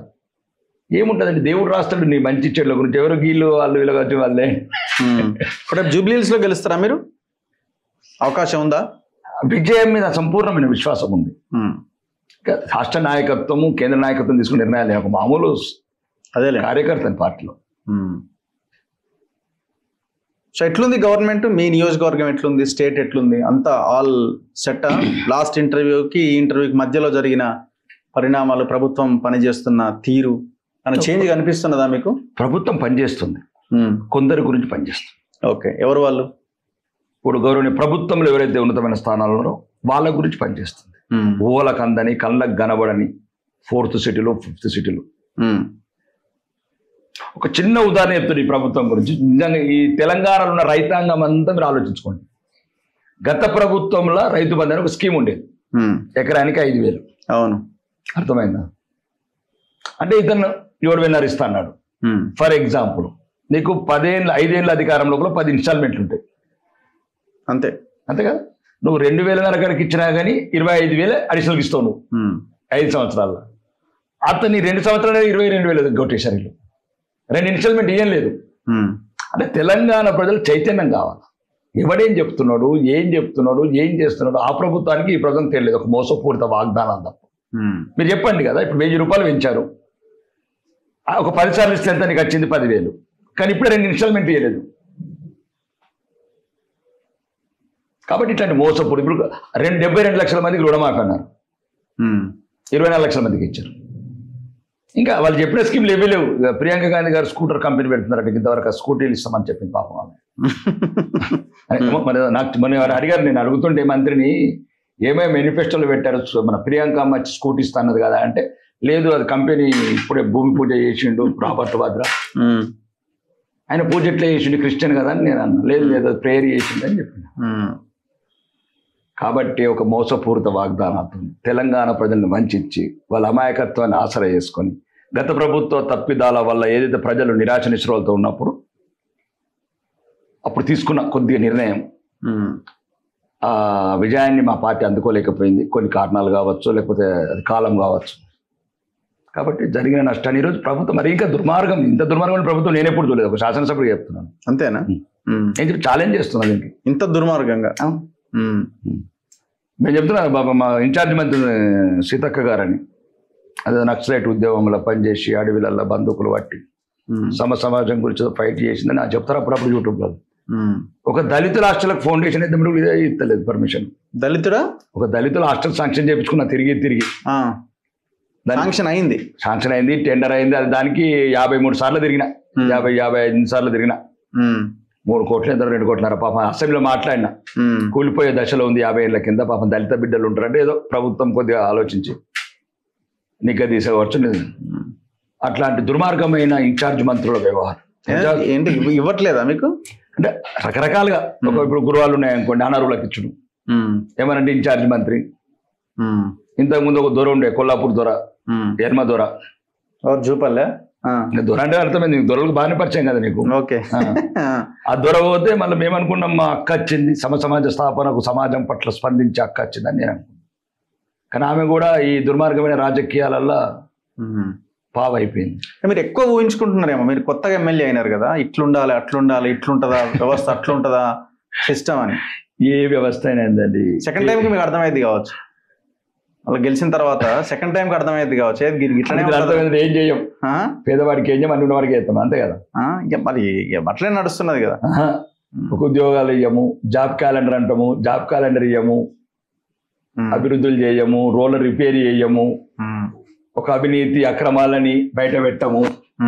ఏముంటుందండి, దేవుడు రాస్తాడు నీ మంచి చెడుల గురించి. ఎవరు గీళ్ళు వాళ్ళు వీళ్ళు వచ్చి వాళ్ళే. ఇప్పుడు జూబ్లీహిల్స్ లో గెలుస్తారా మీరు? అవకాశం ఉందా? విజయం మీద సంపూర్ణమైన విశ్వాసం ఉంది. రాష్ట్ర నాయకత్వము, కేంద్ర నాయకత్వం తీసుకునే నిర్ణయాలు ఒక మామూలు అదే కార్యకర్త పార్టీలో. సో ఎట్లుంది గవర్నమెంట్? మీ నియోజకవర్గం ఎట్లుంది? స్టేట్ ఎట్లుంది? అంతా ఆల్ సెట్? లాస్ట్ ఇంటర్వ్యూకి ఈ ఇంటర్వ్యూకి మధ్యలో జరిగిన పరిణామాలు, ప్రభుత్వం పనిచేస్తున్న తీరు అని చేంజ్ కనిపిస్తున్నదా మీకు? ప్రభుత్వం పనిచేస్తుంది, కొందరి గురించి పనిచేస్తుంది. ఓకే, ఎవరు వాళ్ళు? ఇప్పుడు గౌరవనీయ ప్రభుత్వంలో ఎవరైతే ఉన్నతమైన స్థానాల్లో ఉన్నారో వాళ్ళ గురించి పనిచేస్తుంది. ఊహలకు అందని, కళ్ళకు కనబడని 4th సిటీలు 5th సిటీలు. ఒక చిన్న ఉదాహరణ చెప్తుంది ఈ ప్రభుత్వం గురించి. నిజంగా ఈ తెలంగాణలో ఉన్న రైతాంగం అంతా మీరు ఆలోచించుకోండి. గత ప్రభుత్వంలో రైతు బంధు అని ఒక స్కీమ్ ఉండేది, ఎకరానికి 5,000. అవును, అర్థమైందా? అంటే ఇతను 7,500 ఇస్తా అన్నాడు. ఫర్ ఎగ్జాంపుల్, నీకు 5 ఏళ్ళ అధికారం లోపల 10 ఇన్స్టాల్మెంట్లు ఉంటాయి, అంతే కదా. నువ్వు 2,500 అక్కడికి ఇచ్చినా కానీ 25,000 అడిషనల్కి ఇస్తావు నువ్వు 5 సంవత్సరాల్లో. అతని 2 సంవత్సరాలు 22,000 కొట్టేశారు వీళ్ళు. 2 ఇన్స్టాల్మెంట్ ఏం లేదు. అంటే తెలంగాణ ప్రజలు చైతన్యం కావాలి. ఎవడేం చెప్తున్నాడు, ఏం చేస్తున్నాడు, ఆ ప్రభుత్వానికి ఈ ప్రభుత్వం తెలియదు. ఒక మోసపూరిత వాగ్దానం తప్ప. మీరు చెప్పండి కదా, ఇప్పుడు 1,000 రూపాయలు పెంచారు, ఒక 10 సార్లు ఇస్తే ఎంత నీకు వచ్చింది? 10,000. కానీ ఇప్పుడు 2 ఇన్స్టాల్మెంట్ ఇవ్వలేదు. కాబట్టి ఇట్లాంటి మోసపూరి. ఇప్పుడు 72 లక్షల మందికి రుణమాఫీ అన్నారు, 24 లక్షల మందికి ఇచ్చారు. ఇంకా వాళ్ళు చెప్పిన స్కీమ్లు ఏవీ లేవు. ప్రియాంక గాంధీ గారు స్కూటర్ కంపెనీ పెడుతున్నారంటే ఇంతవరకు స్కూటీలు ఇస్తామని చెప్పింది పాపం ఆమె. మరి నాకు మొన్న అడిగారు, నేను అడుగుతుంటే మంత్రిని ఏమేమి మేనిఫెస్టోలో పెట్టారు మన ప్రియాంక అమ్మ స్కూటీ ఇస్తా అన్నది కదా అంటే, లేదు అది కంపెనీ ఇప్పుడే భూమి పూజ చేసిండు రాబర్ట్ వాద్రా, ఆయన పూజ ఎట్లా చేసిండు, క్రిస్టియన్ కదా అని నేను అన్నా. లేదు అది ప్రేయర్ చేసిండు అని చెప్పిన. కాబట్టి ఒక మోసపూరిత వాగ్దానాలు తెలంగాణ ప్రజలను వంచి వాళ్ళ అమాయకత్వాన్ని ఆసరా చేసుకొని గత ప్రభుత్వ తప్పిదాల వల్ల ఏదైతే ప్రజలు నిరాశ నిస్పృహలతో ఉన్నప్పుడు అప్పుడు తీసుకున్న కొద్దిగా నిర్ణయం, ఆ విజయాన్ని మా పార్టీ అందుకోలేకపోయింది. కొన్ని కారణాలు కావచ్చు, లేకపోతే అది కాలం కావచ్చు. కాబట్టి జరిగిన నష్టాన్ని ఈరోజు ప్రభుత్వం మరి ఇంకా దుర్మార్గం, ఇంత దుర్మార్గమైన ప్రభుత్వం నేను ఎప్పుడు చూడలేదు. ఒక శాసనసభ్యుడు చెప్తున్నాను. అంతేనా? నేను చెప్పి ఛాలెంజ్ చేస్తున్నాను దీనికి. ఇంత దుర్మార్గంగా నేను చెప్తున్నా బాబా, మా ఇన్ఛార్జ్ మంత్రి సీతక్క గారని, అదే నక్సలైట్ ఉద్యోగంలో పనిచేసి అడవిలల్లో బందూకులు పట్టి సమాజం గురించి ఫైట్ చేసిందని నాకు చెప్తారు అప్పుడప్పుడు యూట్యూబ్లో. ఒక దళితుల హాస్టల్కి ఫౌండేషన్ అయితే మీరు ఇదే ఇస్తలేదు పర్మిషన్. దళితుడా? ఒక దళితుల హాస్టల్ శాంక్షన్ చేయించుకున్నా, తిరిగి శాంక్షన్ అయింది, టెండర్ అయింది. అది దానికి 53 సార్లు తిరిగిన, 55 సార్లు తిరిగిన. 3 కోట్లు ఎంత 2 కోట్లన్నర. పాపం అసెంబ్లీలో మాట్లాడినా, కూలిపోయే దశలో ఉంది 50 ఏళ్ల కింద. పాపం దళిత బిడ్డలు ఉంటారంటే ఏదో ప్రభుత్వం కొద్దిగా ఆలోచించి నిగ్గదీసేవచ్చు. అట్లాంటి దుర్మార్గమైన ఇన్ఛార్జ్ మంత్రుల వ్యవహారం ఏంటి ఇవ్వట్లేదా మీకు? అంటే రకరకాలుగా, ఇప్పుడు గురువాలు ఉన్నాయనుకోండి, అనర్వులకు ఇచ్చుడు. ఏమనంటే ఇన్ఛార్జ్ మంత్రి, ఇంతకుముందు ఒక దొర ఉండే, కొల్లాపూర్ దొర, ఎర్మ దొర, జూపల్లె దొర అంటే అర్థమైంది, దొరలకు బాగానే పరిచయం కదా నీకు. ఓకే, ఆ దొర పోతే మళ్ళీ మేమనుకున్నాం మా అక్క వచ్చింది, సమాజ స్థాపనకు సమాజం పట్ల స్పందించి అక్క వచ్చిందని నేను అనుకున్నాను. కానీ ఆమె కూడా ఈ దుర్మార్గమైన రాజకీయాలల్లో పావైపోయింది. మీరు ఎక్కువ ఊహించుకుంటున్నారేమో, మీరు కొత్తగా ఎమ్మెల్యే అయినారు కదా, ఇట్లుండాలి అట్లుండాలి, ఇట్లుంటుందా వ్యవస్థ, అట్లుంటుందా సిస్టమ్ అని. ఏ వ్యవస్థ అయినందండి, సెకండ్ టైంకి మీకు అర్థమైంది కావచ్చు, వాళ్ళు గెలిచిన తర్వాత సెకండ్ టైంకి అర్థమైంది కావచ్చు. ఏం చేయం, పేదవాడికి ఏం చేయం, అన్ని ఉన్నవాడికి వేస్తాం, అంతే కదా. మరి అట్లే నడుస్తున్నది కదా. ఒక ఉద్యోగాలు ఇయ్యము, జాబ్ క్యాలెండర్ అంటాము, జాబ్ క్యాలెండర్ ఇయ్యము, అభివృద్ధులు చేయము, రోలర్ రిపేర్ చేయము, ఒక అవినీతి అక్రమాలని బయట పెట్టము,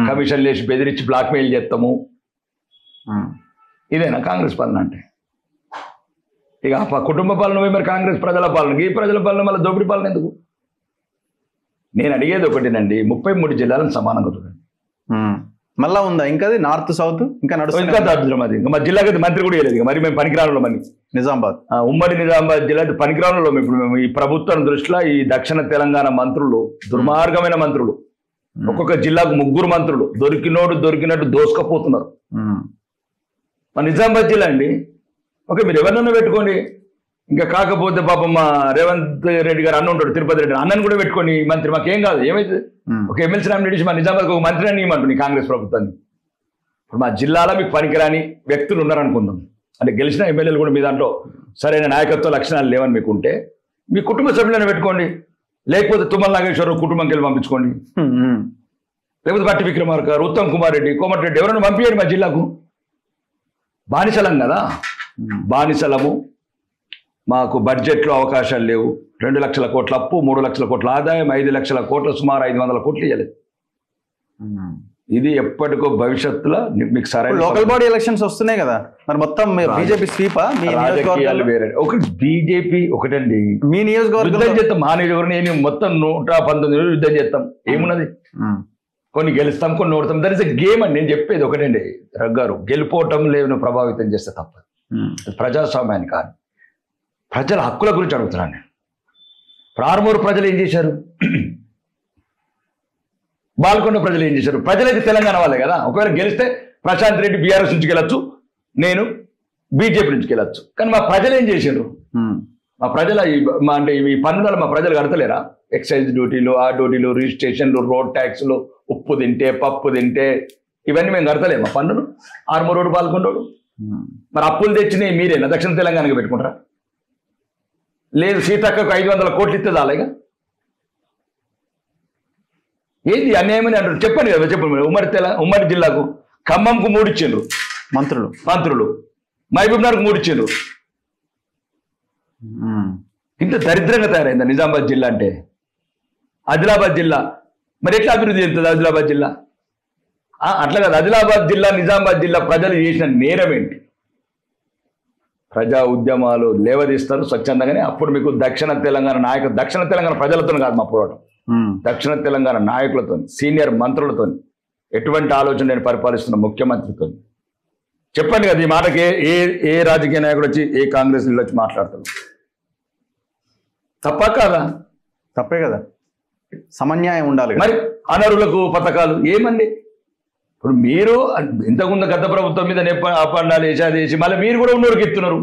కమిషన్లు వేసి బెదిరించి బ్లాక్మెయిల్ చేస్తాము. ఇదేనా కాంగ్రెస్ పాలన అంటే? ఇక కుటుంబ పాలన పోయి మరి కాంగ్రెస్ ప్రజల పాలన, ఈ ప్రజల పాలన మళ్ళీ దోపిడీ పాలన ఎందుకు? నేను అడిగేది ఒకటేనండి, 33 జిల్లాలను సమానంగా చూడండి. మళ్ళా ఉందా ఇంకా నార్త్ సౌత్ ఇంకా నడుస్తుంది? ఇంకా దాడుతున్నాం అది. ఇంకా మా జిల్లాకి మంత్రి కూడా వేయలేదు. మరి మేము పనికిరానులో మని నిజామాబాద్ ఉమ్మడి నిజామాబాద్ జిల్లా పనికిరానులో ఇప్పుడు మేము ఈ ప్రభుత్వం దృష్టిలో ఈ దక్షిణ తెలంగాణ మంత్రులు దుర్మార్గమైన మంత్రులు. ఒక్కొక్క జిల్లాకు 3 మంత్రులు దొరికినట్టు దోసుకపోతున్నారు. మా నిజామాబాద్ జిల్లా అండి. ఓకే, మీరు ఎవరినన్నా పెట్టుకోండి. ఇంకా కాకపోతే పాపం మా రేవంత్ రెడ్డి గారు అన్న ఉంటాడు, తిరుపతి రెడ్డి అన్నను కూడా పెట్టుకోండి మంత్రి, మాకేం కాదు. ఏమైతే ఒక ఎమ్మెల్సీ నామినేట్ మా నిజామాబాద్కి ఒక మంత్రి అని ఇవ్వమంటుంది కాంగ్రెస్ ప్రభుత్వాన్ని. ఇప్పుడు మా జిల్లాలో మీకు పనికిరాని వ్యక్తులు ఉన్నారనుకుందాం, అంటే గెలిచిన ఎమ్మెల్యేలు కూడా మీ దాంట్లో సరైన నాయకత్వ లక్షణాలు లేవని మీకు ఉంటే మీ కుటుంబ సభ్యులను పెట్టుకోండి. లేకపోతే తుమ్మల నాగేశ్వరరావు కుటుంబంకి వెళ్ళి పంపించుకోండి. లేకపోతే బట్టి విక్రమార్క, ఉత్తమ్ కుమార్ రెడ్డి, కోమటిరెడ్డి ఎవరైనా పంపించండి మా జిల్లాకు. బానిసలం కదా, బానిసలము. మాకు బడ్జెట్లో అవకాశాలు లేవు. 2 లక్షల కోట్ల అప్పు, 3 లక్షల కోట్ల ఆదాయం, 5 లక్షల కోట్ల, సుమారు 500 కోట్లు ఇవ్వలేదు. ఇది ఎప్పటికో భవిష్యత్తులో మీకు సరైన లోకల్ బాడీ ఎలక్షన్స్ వస్తున్నాయి కదా, మరి మొత్తం బీజేపీ స్వీపా? రాజకీయాలు వేరే. ఒకటి బీజేపీ ఒకటండి. మీ నియోజకవర్గం యుద్ధం చేస్తాం, మా నియోజకవర్గం నేను మొత్తం 119 యుద్ధం చేస్తాం. ఏమున్నది, కొన్ని గెలుస్తాం, కొన్ని ఓడతాం. దట్ ఇస్ ఎ గేమ్ అని నేను చెప్పేది ఒకటండి రగ్గారు. గెలుపోవటం లేని ప్రభావితం చేస్తే తప్ప ప్రజాస్వామ్యాన్ని కాదు, ప్రజల హక్కుల గురించి అడుగుతున్నాను. ప్రారమూరు ప్రజలు ఏం చేశారు, బాల్కొండ ప్రజలు ఏం చేశారు? ప్రజలైతే తెలంగాణ వాళ్ళే కదా. ఒకవేళ గెలిస్తే ప్రశాంత్ రెడ్డి బీఆర్ఎస్ నుంచి గెలవచ్చు, నేను బీజేపీ నుంచి గెలవచ్చు. కానీ మా ప్రజలు ఏం చేశారు? మా ప్రజల అంటే ఈ పన్నులలో మా ప్రజలు కడతలేరా? ఎక్సైజ్ డ్యూటీలు, ఆ డ్యూటీలు, రిజిస్ట్రేషన్లు, రోడ్ ట్యాక్స్లు, ఉప్పు తింటే పప్పు తింటే ఇవన్నీ మేము కడతలేము. మా పన్నులు ఆర్మూరోడు పాల్గొండోడు. మరి అప్పులు తెచ్చినాయి మీరేనా దక్షిణ తెలంగాణకి పెట్టుకుంటారా? లేదు, సీతక్కకు 500 కోట్లు ఇస్తే చాలేగా. ఏంటి అన్యాయమని అంటారు? చెప్పండి కదా, చెప్పండి. ఉమ్మడి జిల్లాకు ఖమ్మంకు 3 ఇచ్చిండ్రు మంత్రులు, మహబూబ్నగర్కు 3 ఇచ్చిండ్రు. ఇంత దరిద్రంగా తయారైందా నిజామాబాద్ జిల్లా అంటే? ఆదిలాబాద్ జిల్లా మరి ఎట్లా అభివృద్ధి చెందుతుంది? ఆదిలాబాద్ జిల్లా అట్లా కాదు. ఆదిలాబాద్ జిల్లా, నిజామాబాద్ జిల్లా ప్రజలు చేసిన నేరం ఏంటి? ప్రజా ఉద్యమాలు లేవదీస్తారు స్వచ్ఛందంగానే. అప్పుడు మీకు దక్షిణ తెలంగాణ ప్రజలతో కాదు మా పోరాటం, దక్షిణ తెలంగాణ నాయకులతో, సీనియర్ మంత్రులతో, ఎటువంటి ఆలోచన నేను పరిపాలిస్తున్న ముఖ్యమంత్రితో. చెప్పండి కదా ఈ మాటకి ఏ రాజకీయ నాయకుడు వచ్చి, ఏ కాంగ్రెస్ నీళ్ళు వచ్చి మాట్లాడతాడు? తప్ప కాదా? తప్పే కదా, సమన్యాయం ఉండాలి. మరి అనరులకు పథకాలు ఏమండి? ఇప్పుడు మీరు ఇంతకుముందు గత ప్రభుత్వం మీద అపండాలు వేసి మళ్ళీ మీరు కూడా ఉన్నోరికి ఎత్తున్నారు.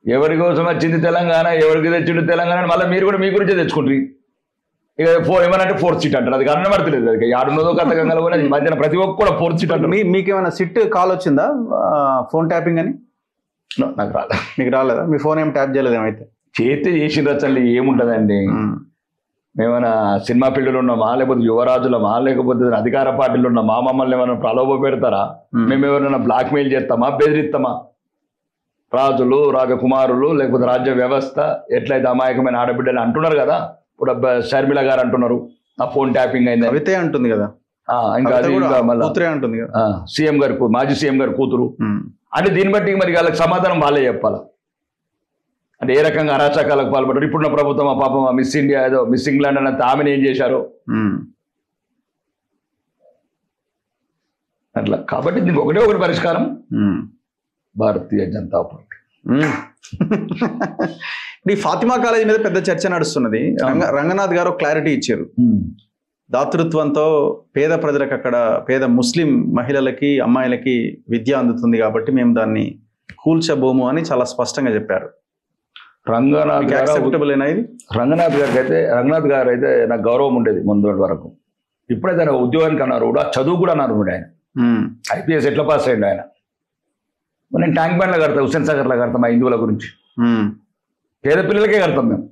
ఎవరి కోసం వచ్చింది తెలంగాణ, ఎవరికి తెచ్చిండు తెలంగాణ, మళ్ళీ మీరు కూడా మీ గురించే తెచ్చుకుంటారు. ఇక ఏమనంటే 4th సీట్ అంటారు. అది కారణం పడతలేదు. అది ఆడున్నదో కథకంగా పోయినది మధ్యన ప్రతి ఒక్క కూడా 4th సీట్ అంటారు. మీకు ఏమైనా సిట్ కాల్ వచ్చిందా ఫోన్ ట్యాపింగ్ అని? నాకు రాలేదు. మీకు రాలేదా? మీ ఫోన్ ఏం ట్యాప్ చేయలేదు? ఏమైతే చేతి చేసిన రచనలు ఏముంటుందండి? మేమైనా సినిమా ఫీల్డ్లో ఉన్నామా, లేకపోతే యువరాజులమా, లేకపోతే అధికార పార్టీలో ఉన్నామా? మమ్మల్ని ఏమైనా ప్రలోభ పెడతారా? మేము ఎవరైనా బ్లాక్మెయిల్ చేస్తామా, బెదిరిస్తామా? రాజులు, రాజకుమారులు, లేకపోతే రాజ్య వ్యవస్థ ఎట్లయితే అమాయకమైన ఆడబిడ్డలు అంటున్నారు కదా. ఇప్పుడు షర్మిల గారు అంటున్నారు నా ఫోన్ ట్యాపింగ్ అయింది, కవితే అంటుంది కదా. ఇంకా కూతురే అంటుంది కదా, సీఎం గారు, మాజీ సీఎం గారు కూతురు. అంటే దీన్ని బట్టి మరి వాళ్ళకి సమాధానం వాళ్ళే చెప్పాలి. అంటే ఏ రకంగా అరాచకాలకు పాల్పడ్డారు. ఇప్పుడున్న ప్రభుత్వం ఆ పాపం మిస్ ఇండియా ఏదో మిస్ ఇంగ్లాండ్ అన్న ఆమెను ఏం చేశారు అట్లా. కాబట్టి దీనికి ఒకటి పరిష్కారం, భారతీయ జనతా పార్టీ. ఈ ఫాతిమా కాలేజీ మీద పెద్ద చర్చ నడుస్తున్నది. రంగనాథ్ గారు క్లారిటీ ఇచ్చారు. దాతృత్వంతో పేద ప్రజలకు, అక్కడ పేద ముస్లిం మహిళలకి, అమ్మాయిలకి విద్య అందుతుంది కాబట్టి మేము దాన్ని కూల్చబోము అని చాలా స్పష్టంగా చెప్పారు. రంగనాథ్ గారు అయితే నాకు గౌరవం ఉండేది ముందు వరకు. ఇప్పుడైతే ఆయన ఉద్యోగానికి అన్నారు కూడా, చదువు కూడా అన్నారు ఆయన. IPS ఎట్లా పాస్ అయ్యండి ఆయన. నేను ట్యాంక్ బండ్లో కడతా, హుస్సేన్ సాగర్లో కడతాం మా హిందువుల గురించి. పేద పిల్లలకే కడతాం మేము.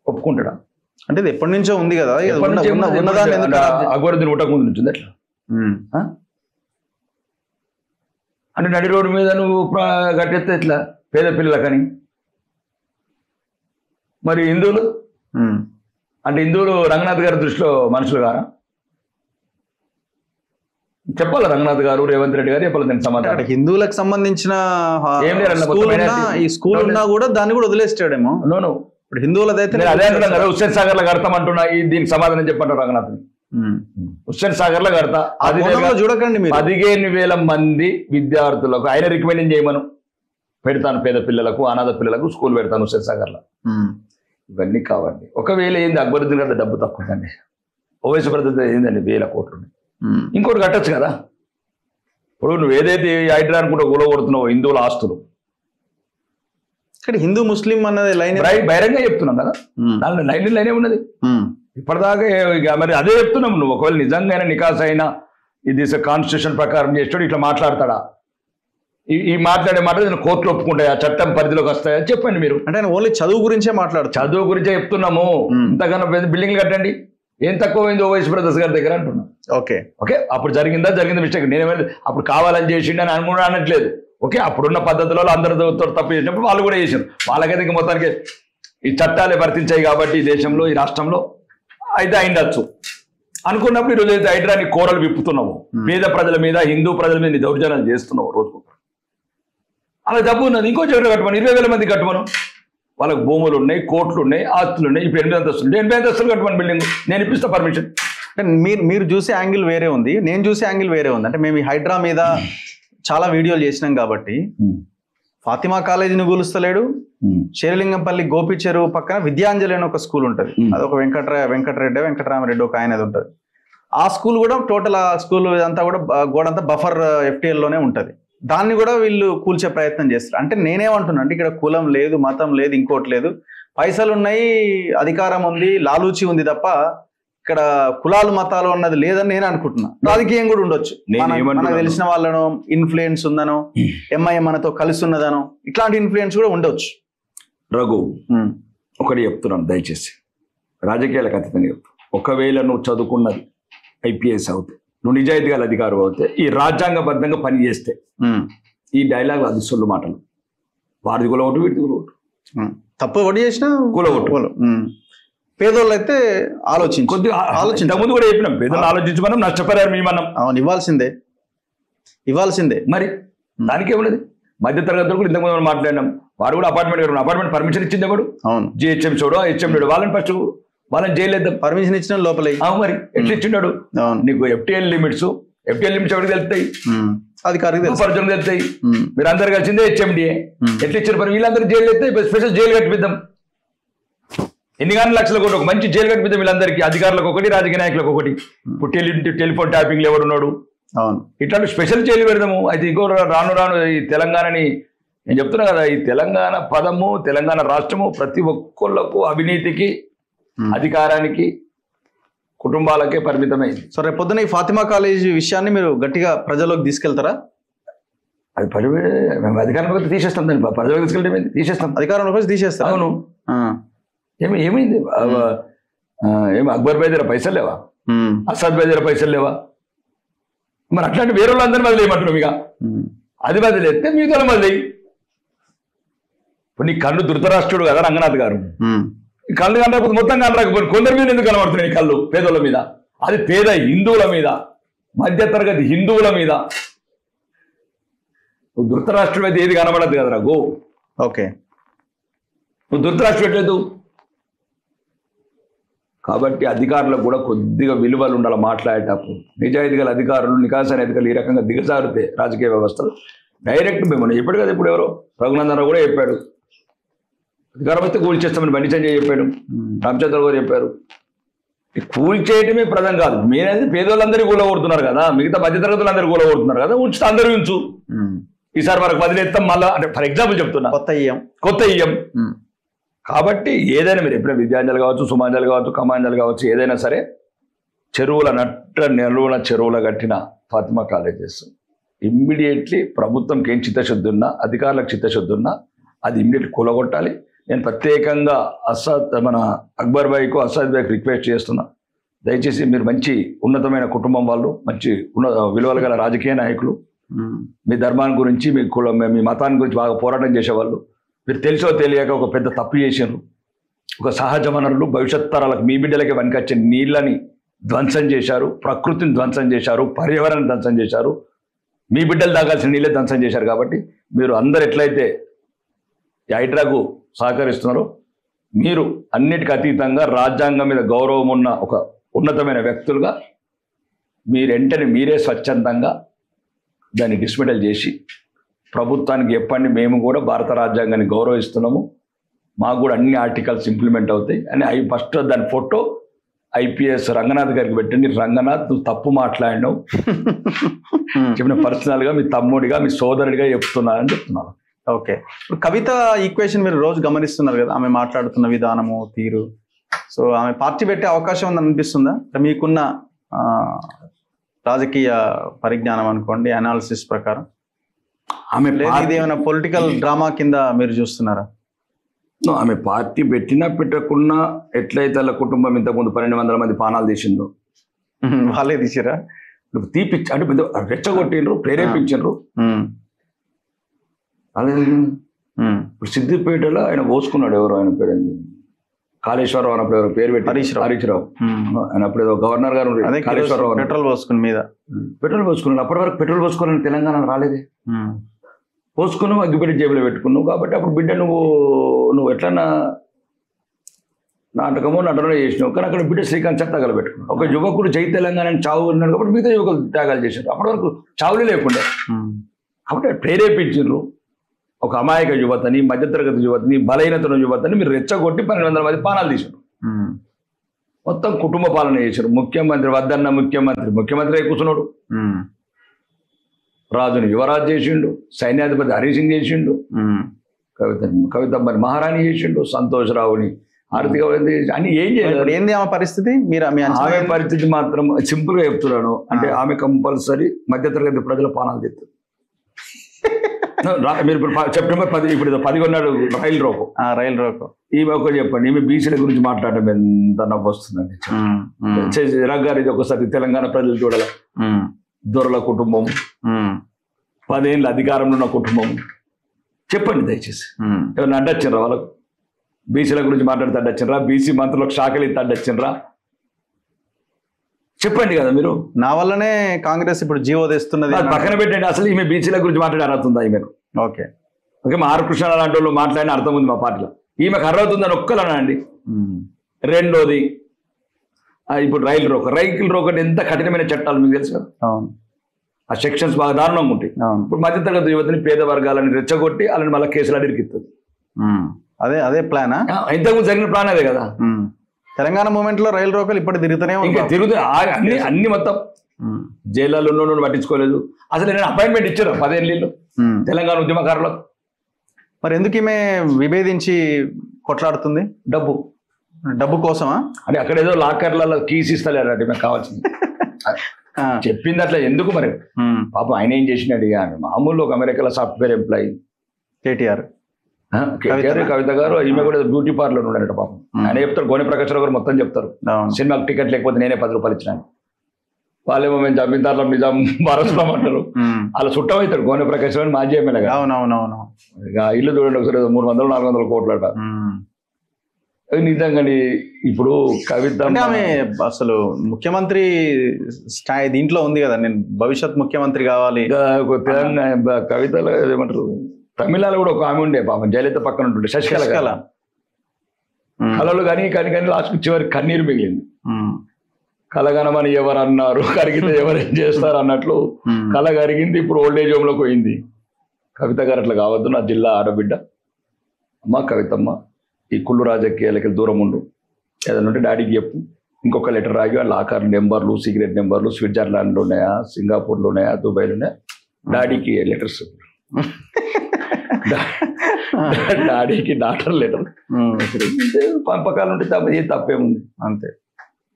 ఒప్పుకుంటాడా? అంటే ఇది ఎప్పటి నుంచో ఉంది కదా, అక్బరుద్దీన్ ఉటకు ముందు నుంచి ఎట్లా అంటే నడి రోడ్డు మీద నువ్వు కట్టేస్తే ఎట్లా పేద పిల్లలకని? మరి హిందువులు అంటే హిందువులు రంగనాథ్ గారి దృష్టిలో మనుషులు గారా? చెప్పాలి రంగనాథ్ గారు, రేవంత్ రెడ్డి గారు చెప్పాలి నేను సమాధానం. హిందువులకు సంబంధించిన ఈ స్కూల్ ఉన్నా కూడా దాన్ని కూడా వదిలేస్తాడేమో. ఇప్పుడు హిందువులదైతే అదే అంటున్నాను కదా, హుస్సేన్ సాగర్ లో కడతామంటున్నా, దీనికి సమాధానం చెప్పంటారు రంగనాథ్. హుస్సేన్ సాగర్ లో కడతా. చూడకండి, 15,000 మంది విద్యార్థులకు ఆయన రికమెండింగ్ చేయమను, పెడతాను పేద పిల్లలకు అనాథ పిల్లలకు స్కూల్ పెడతాను హుస్సేన్ సాగర్ లో. ఇవన్నీ కావండి. ఒకవేళ ఏంది అక్బరుద్దీన్ గారి డబ్బు తక్కువండి, ఓవైసీ బ్రదర్స్ ఏందండి 1,000 కోట్లు. ఇంకోటి కట్టచ్చు కదా. ఇప్పుడు నువ్వు ఏదైతే హైడ్రా అనుకుంటా కూలగొడుతున్నావు హిందువుల ఆస్తులు, ఇక్కడ హిందూ ముస్లిం అన్నది లైన్ బహిరంగ చెప్తున్నాం కదా, దాని లైనే ఉన్నది ఇప్పటిదాకా. మరి అదే చెప్తున్నాం, నువ్వు ఒకవేళ నిజంగా నికాస్ అయినా ఇది కాన్స్టిట్యూషన్ ప్రకారం చేస్తాడు ఇట్లా మాట్లాడతాడా, ఈ మాట్లాడే మాట కోర్టులో ఒప్పుకుంటాయా, చట్టం పరిధిలోకి వస్తాయా చెప్పండి మీరు. అంటే ఆయన ఓన్లీ చదువు గురించే మాట్లాడు, చదువు గురించే చెప్తున్నాము. ఇంతకన్నా బిల్డింగ్లు కట్టండి, ఏం తక్కువైంది ఓవైసీ బ్రదర్స్ గారి దగ్గర అంటున్నా. ఓకే అప్పుడు జరిగింది మిస్టేక్, నేనేమైనా అప్పుడు కావాలని చేసిండి అని అనుకున్నా అనట్లేదు. ఓకే, అప్పుడున్న పద్ధతులలో అందరితో తప్పు చేసినప్పుడు వాళ్ళు కూడా చేశారు. వాళ్ళకైతే ఇంక మొత్తానికి ఈ చట్టాలే వర్తించాయి కాబట్టి ఈ దేశంలో ఈ రాష్ట్రంలో అయితే అయిండొచ్చు అనుకున్నప్పుడు ఈరోజు అయితే హైడ్రాని కోరలు విప్పుతున్నావు, పేద ప్రజల మీద హిందూ ప్రజల మీద దౌర్జన్యాలు చేస్తున్నావు రోజుకు. అలా డబ్బు ఉన్నది, ఇంకో చోట కట్టమను, 20,000 మంది కట్టమను. వాళ్ళకి భూములు ఉన్నాయి, కోట్లు ఉన్నాయి, ఆస్తులు ఉన్నాయి. ఇప్పుడు 8 అంతస్తులు 80 అంతస్తులు కట్టమని బిల్డింగ్, నేను ఇప్పిస్తా పర్మిషన్. మీరు చూసే యాంగిల్ వేరే ఉంది, నేను చూసే యాంగిల్ వేరే ఉంది. అంటే మేము ఈ హైడ్రా మీద చాలా వీడియోలు చేసినాం కాబట్టి ఫాతిమా కాలేజీని కూలుస్తలేడు, శేరిలింగంపల్లి గోపి చెరువు పక్కన విద్యాంజలి అని ఒక స్కూల్ ఉంటుంది, అదొక వెంకటరామరెడ్డి ఒక ఆయన ఉంటుంది. ఆ స్కూల్ కూడా టోటల్ ఆ స్కూల్ ఇదంతా కూడా గోడంతా బఫర్ FTL లోనే ఉంటుంది. దాన్ని కూడా వీళ్ళు కూల్చే ప్రయత్నం చేస్తారు. అంటే నేనేమంటున్నా అంటే ఇక్కడ కులం లేదు, మతం లేదు, ఇంకోటి లేదు, పైసలు ఉన్నాయి, అధికారం ఉంది, లాలూచి ఉంది తప్ప ఇక్కడ కులాలు మతాలు అన్నది లేదని నేను అనుకుంటున్నా. రాజకీయం కూడా ఉండొచ్చు, మనకు తెలిసిన వాళ్ళను ఇన్ఫ్లుయెన్స్ ఉందనో, MIM మనతో కలిసి ఉన్నదనో, ఇట్లాంటి ఇన్ఫ్లుయెన్స్ కూడా ఉండొచ్చు. రఘు ఒకటి చెప్తున్నాను, దయచేసి రాజకీయాలకు అతీతంగా చెప్తాను. ఒకవేళ నువ్వు చదువుకున్నది IPS అవుతే, నువ్వు నిజాయితీ గల అధికారం అవుతే, ఈ రాజ్యాంగబద్ధంగా పని చేస్తే, ఈ డైలాగ్ అది సొల్లు మాటలు, వారిది కుల ఒకటి వీటిది కుల ఒకటి, తప్పు ఒకటి చేసినా కుల ఒకటి. పేదోళ్ళు అయితే ఆలోచించి కొద్దిగా ముందు కూడా చెప్పినాం, పేదోళ్ళు ఆలోచించమనం, నష్టపరిహారం ఇవ్వమనం. అవును, ఇవ్వాల్సిందే. మరి దానికి ఏమున్నది, మధ్య తరగతులు కూడా ఇంతకుముందు మనం మాట్లాడినాం, వారు కూడా అపార్ట్మెంట్ పర్మిషన్ ఇచ్చింది ఎవడు, GHM చూడు HM చూడు, వాళ్ళని జైలేద్దాం, పర్మిషన్ ఇచ్చిన లోపలే. మరి ఎట్లా ఇచ్చిన్నాడు నీకు, FTL లిమిట్స్ ఎవరికి తెలుస్తాయి, అధికారికి తెలుస్తాయి. మీరు అందరు కలిసిందే HMDA, ఎట్లా ఇచ్చారు మరి వీళ్ళందరూ జైలు ఎత్తే స్పెషల్ జైలు కట్టిద్దాం, ఎన్ని లక్షల కోట్లు ఒక మంచి జైలు కట్టిద్దాం వీళ్ళందరికీ, అధికారులకు ఒకటి, రాజకీయ నాయకులకు ఒకటి. ఇప్పుడు టెలిఫోన్ ట్యాపింగ్ ఎవడున్నాడు, ఇట్లాంటి స్పెషల్ జైలు పెడదాము. అయితే ఇంకో రాను ఈ తెలంగాణని నేను చెప్తున్నా కదా, ఈ తెలంగాణ పదము, తెలంగాణ రాష్ట్రము ప్రతి ఒక్కళ్ళకు అవినీతికి, అధికారానికి, కుటుంబాలకే పరిమితమైంది. సో రేపు పొద్దున ఈ ఫాతిమా కాలేజీ విషయాన్ని మీరు గట్టిగా ప్రజల్లోకి తీసుకెళ్తారా? అది అధికారంలోకి తీసేస్తాం, దాన్ని ప్రజలకు తీసుకెళ్తే తీసేస్తాం, అధికారంలోకి తీసేస్తాం. అవును, ఏమైంది, ఏమి అక్బర్ భాయ్ దగ్గర పైసలు లేవా, అసద్ భాయ్ దగ్గర పైసలు లేవా? మరి అట్లాంటి వేరే వాళ్ళందరినీ వదిలేయమంటున్నాం. ఇక అది వదిలేస్తే మిగతా వదిలేయి. ఇప్పుడు నీ కళ్ళు ధృతరాష్ట్రుడు కదా రంగనాథ్ గారు, కళ్ళు కనరాకపోతే మొత్తం కనరాకపోతే కొందరి మీద ఎందుకు కనబడుతున్నాయి కళ్ళు, పేదోళ్ళ మీద, అది పేద హిందువుల మీద, మధ్యతరగతి హిందువుల మీద. నువ్వు ధృతరాష్ట్రుడు అయితే ఏది కనబడద్దు కదా రఘు. ఓకే, నువ్వు ధృతరాష్ట్రుడు లేదు కాబట్టి అధికారులకు కూడా కొద్దిగా విలువలు ఉండాలి మాట్లాడేటప్పుడు. నిజాయితీ గల అధికారులు, నికాసైన అధికారులు ఈ రకంగా దిగజారితే రాజకీయ వ్యవస్థలు డైరెక్ట్ మేము చెప్పాడు కదా, ఇప్పుడు ఎవరో రఘునందన్ కూడా చెప్పాడు, అధికారం వస్తే కూల్చేస్తామని బండి సంజయ్ చెప్పాడు, రామచంద్ర గారు చెప్పారు. కూల్చేయటమే ప్రధానం కాదు, మీరైతే పేదోళ్ళందరికీ కూలగొడుతున్నారు కదా, మిగతా మధ్యతరగతులు అందరూ కూలగొడుతున్నారు కదా, ఉంచితే అందరూ ఉంచు. ఈసారి మనకు వదిలేస్తాం మళ్ళా, అంటే ఫర్ ఎగ్జాంపుల్ చెప్తున్నా, కొత్త ఇయ్యం. కాబట్టి ఏదైనా మీరు ఎప్పుడైనా విద్యాంజలి కావచ్చు, సుమాంజలి కావచ్చు, కమాంజలి కావచ్చు, ఏదైనా సరే చెరువుల నెలవుల చెరువుల కట్టిన ఫాతిమా కాలేజెస్ ఇమ్మీడియట్లీ ప్రభుత్వంకి ఏం చిత్తశుద్ధి ఉన్నా, అధికారులకు చిత్తశుద్ధి ఉన్నా అది ఇమ్మీడియట్ కూలగొట్టాలి. నేను ప్రత్యేకంగా మన అక్బర్ భాయ్కు, అసాద్ భాయ్కి రిక్వెస్ట్ చేస్తున్నా, దయచేసి మీరు మంచి ఉన్నతమైన కుటుంబం వాళ్ళు, మంచి విలువలు గల రాజకీయ నాయకులు, మీ ధర్మాన్ని గురించి, మీ మతాన్ని గురించి బాగా పోరాటం చేసేవాళ్ళు, మీరు తెలిసో తెలియక ఒక పెద్ద తప్పు చేశారు. ఒక సహజ వనరులు భవిష్యత్ తరాలకు, మీ బిడ్డలకి వనికొచ్చే నీళ్ళని ధ్వంసం చేశారు, ప్రకృతిని ధ్వంసం చేశారు, పర్యావరణాన్ని ధ్వంసం చేశారు, మీ బిడ్డలు తాగాల్సిన నీళ్ళే ధ్వంసం చేశారు. కాబట్టి మీరు అందరు ఎట్లయితే హైడ్రాకు సహకరిస్తున్నారో, మీరు అన్నిటికీ అతీతంగా రాజ్యాంగం మీద గౌరవం ఉన్న ఒక ఉన్నతమైన వ్యక్తులుగా వెంటనే మీరే స్వచ్ఛందంగా దాన్ని డిస్మెటల్ చేసి ప్రభుత్వానికి చెప్పండి, మేము కూడా భారత రాజ్యాంగాన్ని గౌరవిస్తున్నాము, మాకు కూడా అన్ని ఆర్టికల్స్ ఇంప్లిమెంట్ అవుతాయి అని అవి ఫస్ట్ దాని ఫోటో ఐపీఎస్ రంగనాథ్ గారికి పెట్టండి. రంగనాథ్, నువ్వు తప్పు మాట్లాడినావు, చెప్పిన పర్సనల్గా మీ తమ్ముడిగా మీ సోదరుడిగా చెప్తున్నానని చెప్తున్నాను. ఓకే, ఇప్పుడు కవిత ఈక్వేషన్ మీరు రోజు గమనిస్తున్నారు కదా, ఆమె మాట్లాడుతున్న విధానము, తీరు. సో ఆమె పార్టీ పెట్టే అవకాశం ఉందని అనిపిస్తుందా? మీకున్న రాజకీయ పరిజ్ఞానం అనుకోండి, అనాలిసిస్ ప్రకారం ఆమె ఇది ఏమైనా పొలిటికల్ డ్రామా కింద మీరు చూస్తున్నారా? ఆమె పార్టీ పెట్టినా పెట్టకున్నా ఎట్లయితే వాళ్ళ కుటుంబం ఇంతకుముందు 1200 మంది పానాలు తీసిండ్రు, వాళ్ళే తీసిరా, తీపిచ్చి అంటే రెచ్చగొట్టిండ్రు, ప్రేరేపించిండ్రు. అదే ఇప్పుడు సిద్దిపేటలో ఆయన పోసుకున్నాడు, ఎవరు ఆయన పేరు కాళేశ్వరరావు అన్నప్పుడు ఎవరు పేరు పెట్టి హరీష్ రావు ఆయన అప్పుడు ఏదో గవర్నర్ గారు కాళేశ్వరరావు పెట్రోల్ పోసుకుని మీద పెట్రోల్ పోసుకున్నాడు. అప్పటి వరకు పెట్రోల్ పోసుకోవాలని తెలంగాణ రాలేదే, పోసుకున్నావు అగ్గిపెట్టి జేబులో పెట్టుకున్నావు. కాబట్టి అప్పుడు బిడ్డ నువ్వు ఎట్లన్నా నాటకమో నటనో చేసినావు, కానీ అక్కడ బిడ్డ శ్రీకాంత్ చెత్త తగలబెట్టుకున్నావు. ఒక యువకుడు జై తెలంగాణ చావు ఉన్నాడు కాబట్టి మిగతా యువకులు త్యాగాలు చేశారు. అప్పటి వరకు చావులే లేకుండా కాబట్టి ప్రేరేపించారు. ఒక అమాయక యువతని, మధ్యతరగతి యువతని, బలహీనతను యువతని మీరు రెచ్చగొట్టి 1200 మంది పానాలు తీశారు. మొత్తం కుటుంబ పాలన చేశారు. ముఖ్యమంత్రి వద్దన్న ముఖ్యమంత్రి కూర్చున్నాడు, రాజుని యువరాజు చేసిండు, సైన్యాధిపతి హరి సింగ్ చేసిండు, కవిత మరి మహారాణి చేసిండు, సంతోష్ రావుని ఆర్థిక అని ఏం చేయలేదు. ఏంది ఆమె పరిస్థితి? ఆమె పరిస్థితి మాత్రం సింపుల్ గా చెప్తున్నాను, అంటే ఆమె కంపల్సరీ మధ్యతరగతి ప్రజల పానాలు తెస్తారు. మీరు సెప్టెంబర్ 10 ఇప్పుడు 10 కొన్నాడు రైలు రోకో ఈమె ఒక చెప్పండి. ఈమె బీసీల గురించి మాట్లాడటం ఎంత నవ్వు వస్తుందండి. రగ్గారెడ్డి ఒకసారి తెలంగాణ ప్రజలు చూడాల, దొరల కుటుంబం, 10 ఏళ్ళ అధికారంలో ఉన్న కుటుంబం, చెప్పండి దయచేసి. ఎవరిని అడ్డొచ్చిండ్రా వాళ్ళకు? బీసీల గురించి మాట్లాడితే అడ్డొచ్చిండ్రా? బీసీ మంత్రులకు శాఖలు ఇస్తే అడ్డొచ్చిండ్రా? చెప్పండి కదా మీరు. నా వల్లనే కాంగ్రెస్ ఇప్పుడు జీవో తెస్తున్నది, పక్కన పెట్టండి. అసలు ఈమె బీసీల గురించి మాట్లాడే అర్హత ఉందా ఈమెకు? ఓకే మా ఆర్ కృష్ణ లాంటి వాళ్ళు మాట్లాడిన అర్థం ఉంది మా పార్టీలో. ఈమెకు అర్హత ఉందని ఒక్కలనండి. రెండోది, ఇప్పుడు రైలు రోకట్ ఎంత కఠినమైన చట్టాలు మీకు తెలుసు కదా. ఆ సెక్షన్స్ బాగా దారుణంగా ఉంటాయి. ఇప్పుడు మధ్యతరగతి యువతని, పేద వర్గాలని రెచ్చగొట్టి వాళ్ళని మళ్ళీ కేసులు అడిగిస్తుంది. అదే ప్లానా? ఇంతకుముందు జరిగిన ప్లాన్ అదే కదా. తెలంగాణ మూమెంట్ లో రైలు రోకలు ఇప్పటి తిరుగుతూనే అన్ని మొత్తం జైళ్ళలో ఉన్న పట్టించుకోలేదు. అసలు నేను అపాయింట్మెంట్ ఇచ్చారు 10 ఏళ్ళు తెలంగాణ ఉద్యమకారులకు. మరి ఎందుకు ఈమె విభేదించి కొట్లాడుతుంది? డబ్బు కోసమా? అంటే అక్కడ ఏదో లాకర్లలో కీస్ ఇస్తలేరు అంటే మీకు కావాల్సింది చెప్పింది. అట్లా ఎందుకు మరి? పాపం ఆయన ఏం చేసినాడు? మామూలు ఒక అమెరికాలో సాఫ్ట్వేర్ ఎంప్లాయీ కేటీఆర్ కవిత గారు, ఈమె కూడా బ్యూటీ పార్లర్ ఉన్నాడట పాపం. ఆయన చెప్తారు, గోనె ప్రకాశ్ రావు గారు మొత్తం చెప్తారు. సినిమాకి టికెట్ లేకపోతే నేనే 10 రూపాయలు ఇచ్చినాను. వాళ్ళేమో మేము జమీందారుల నిజాం వారసులం అంటారు. అలా చుట్టమవుతాడు గోనె ప్రకాశ్ రావు మాజీ ఎమ్మెల్యే. అవునవునవును. ఇక ఇల్లు చూడండి ఒకసారి 300-400 కోట్లట. నిజంగా ఇప్పుడు కవిత అసలు ముఖ్యమంత్రి స్థాయి దీంట్లో ఉంది కదా, నేను భవిష్యత్ ముఖ్యమంత్రి కావాలి. తెలంగాణ కవితలో ఏమంటారు, తమిళనాడు కూడా ఒక ఆమె ఉండే పాపం, జయలలిత పక్కన ఉంటుండే, శశికళ కళలు కానీ లాస్ట్ చివరి కన్నీరు మిగిలింది. కలగనమని ఎవరు అన్నారు, కరిగితే ఎవరేం చేస్తారు అన్నట్లు కళ కరిగింది. ఇప్పుడు ఓల్డేజ్ హోమ్ లోకి పోయింది. కవిత గారు అట్లా కావద్దు, నా జిల్లా ఆడబిడ్డ. అమ్మ కవితమ్మ, ఈ కుళ్ళు రాజకీయాలకి దూరం ఉండు, ఏదైనా ఉంటే డాడీకి చెప్పు. ఇంకొక లెటర్ రాగి వాళ్ళ ఆకార్ నెంబర్లు, సీక్రెట్ నెంబర్లు స్విట్జర్లాండ్లో ఉన్నాయా, సింగపూర్లో ఉన్నాయా, దుబాయ్లో ఉన్నాయా, డాడీకి లెటర్స్, డాడీకి డాక్టర్ లెటర్ పంపకాలు ఉంటే ఏ తప్పేముంది. అంతే.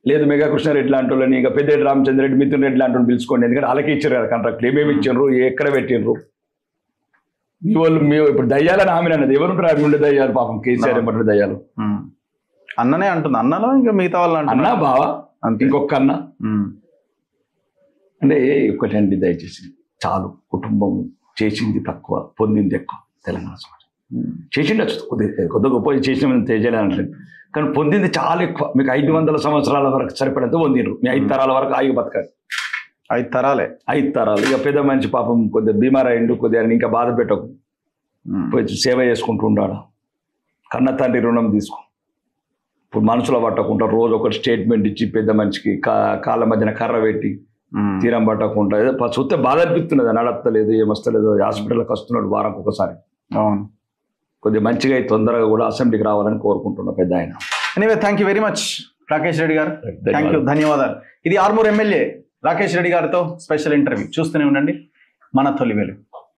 లేదు మెగా కృష్ణారెడ్డి లాంటి వాళ్ళని, ఇంకా పెద్దిరెడ్డి రామచంద్రరెడ్డి, మిథున్ రెడ్డి లాంటి వాళ్ళు పిలుచుకోండి. ఎందుకంటే వాళ్ళకి ఇచ్చారు కదా కాంట్రాక్ట్లు, ఏమేమి ఇచ్చారు, ఎక్కడ పెట్టినరు. మీ ఇప్పుడు దయ్యాలని ఆమె అన్నది, ఎవరుంటారు ఆమె ఉండే దయ్యాలు? పాపం కేసీఆర్ ఏమంటారు దయ్యాలు? అన్ననే అంటుంది. అన్నలో ఇంకా మిగతా వాళ్ళు అన్నా బావా అంత ఇంకొక అన్న అంటే ఒకటండి. దయచేసి చాలు. కుటుంబం చేసింది తక్కువ, పొందింది ఎక్కువ. తెలంగాణ సమాజం చేసిండొచ్చు, కొద్ది గొప్ప చేసిన చేయలేదంటే, కానీ పొందింది చాలా ఎక్కువ. మీకు 500 సంవత్సరాల వరకు సరిపడంత పొందిండ్రు. మీ 5 తరాల వరకు ఆగి బతకాలి. 5 తరాలే, 5 తరాలు. ఇక పెద్ద మనిషి పాపం కొద్దిగా బీమార్ అయిండు, కొద్దిగా ఇంకా బాధ పెట్టకు, పోయి సేవ చేసుకుంటూ ఉండాడు. కన్న తండ్రి రుణం తీసుకో. ఇప్పుడు మనసులో పట్టకుండా రోజు ఒకటి స్టేట్మెంట్ ఇచ్చి పెద్ద మనిషికి కాళ్ళ మధ్యన కర్ర పెట్టి తీరం పట్టకుండా ఏదో చూస్తే బాధ అనిపిస్తున్నది, నడత్తలేదు ఏమొస్తలేదు, హాస్పిటల్కి వస్తున్నాడు వారానికి ఒకసారి. అవును, కొద్దిగా మంచిగా తొందరగా కూడా అసెంబ్లీకి రావాలని కోరుకుంటున్నా పెద్ద ఆయన. Anyway thank you very much Rakesh Reddy గారు, థ్యాంక్ యూ, ధన్యవాదాలు. ఇది ఆర్మూర్ ఎమ్మెల్యే రాకేష్ రెడ్డి గారితో స్పెషల్ ఇంటర్వ్యూ. చూస్తూనే ఉండండి మన తొలి వెలుగు.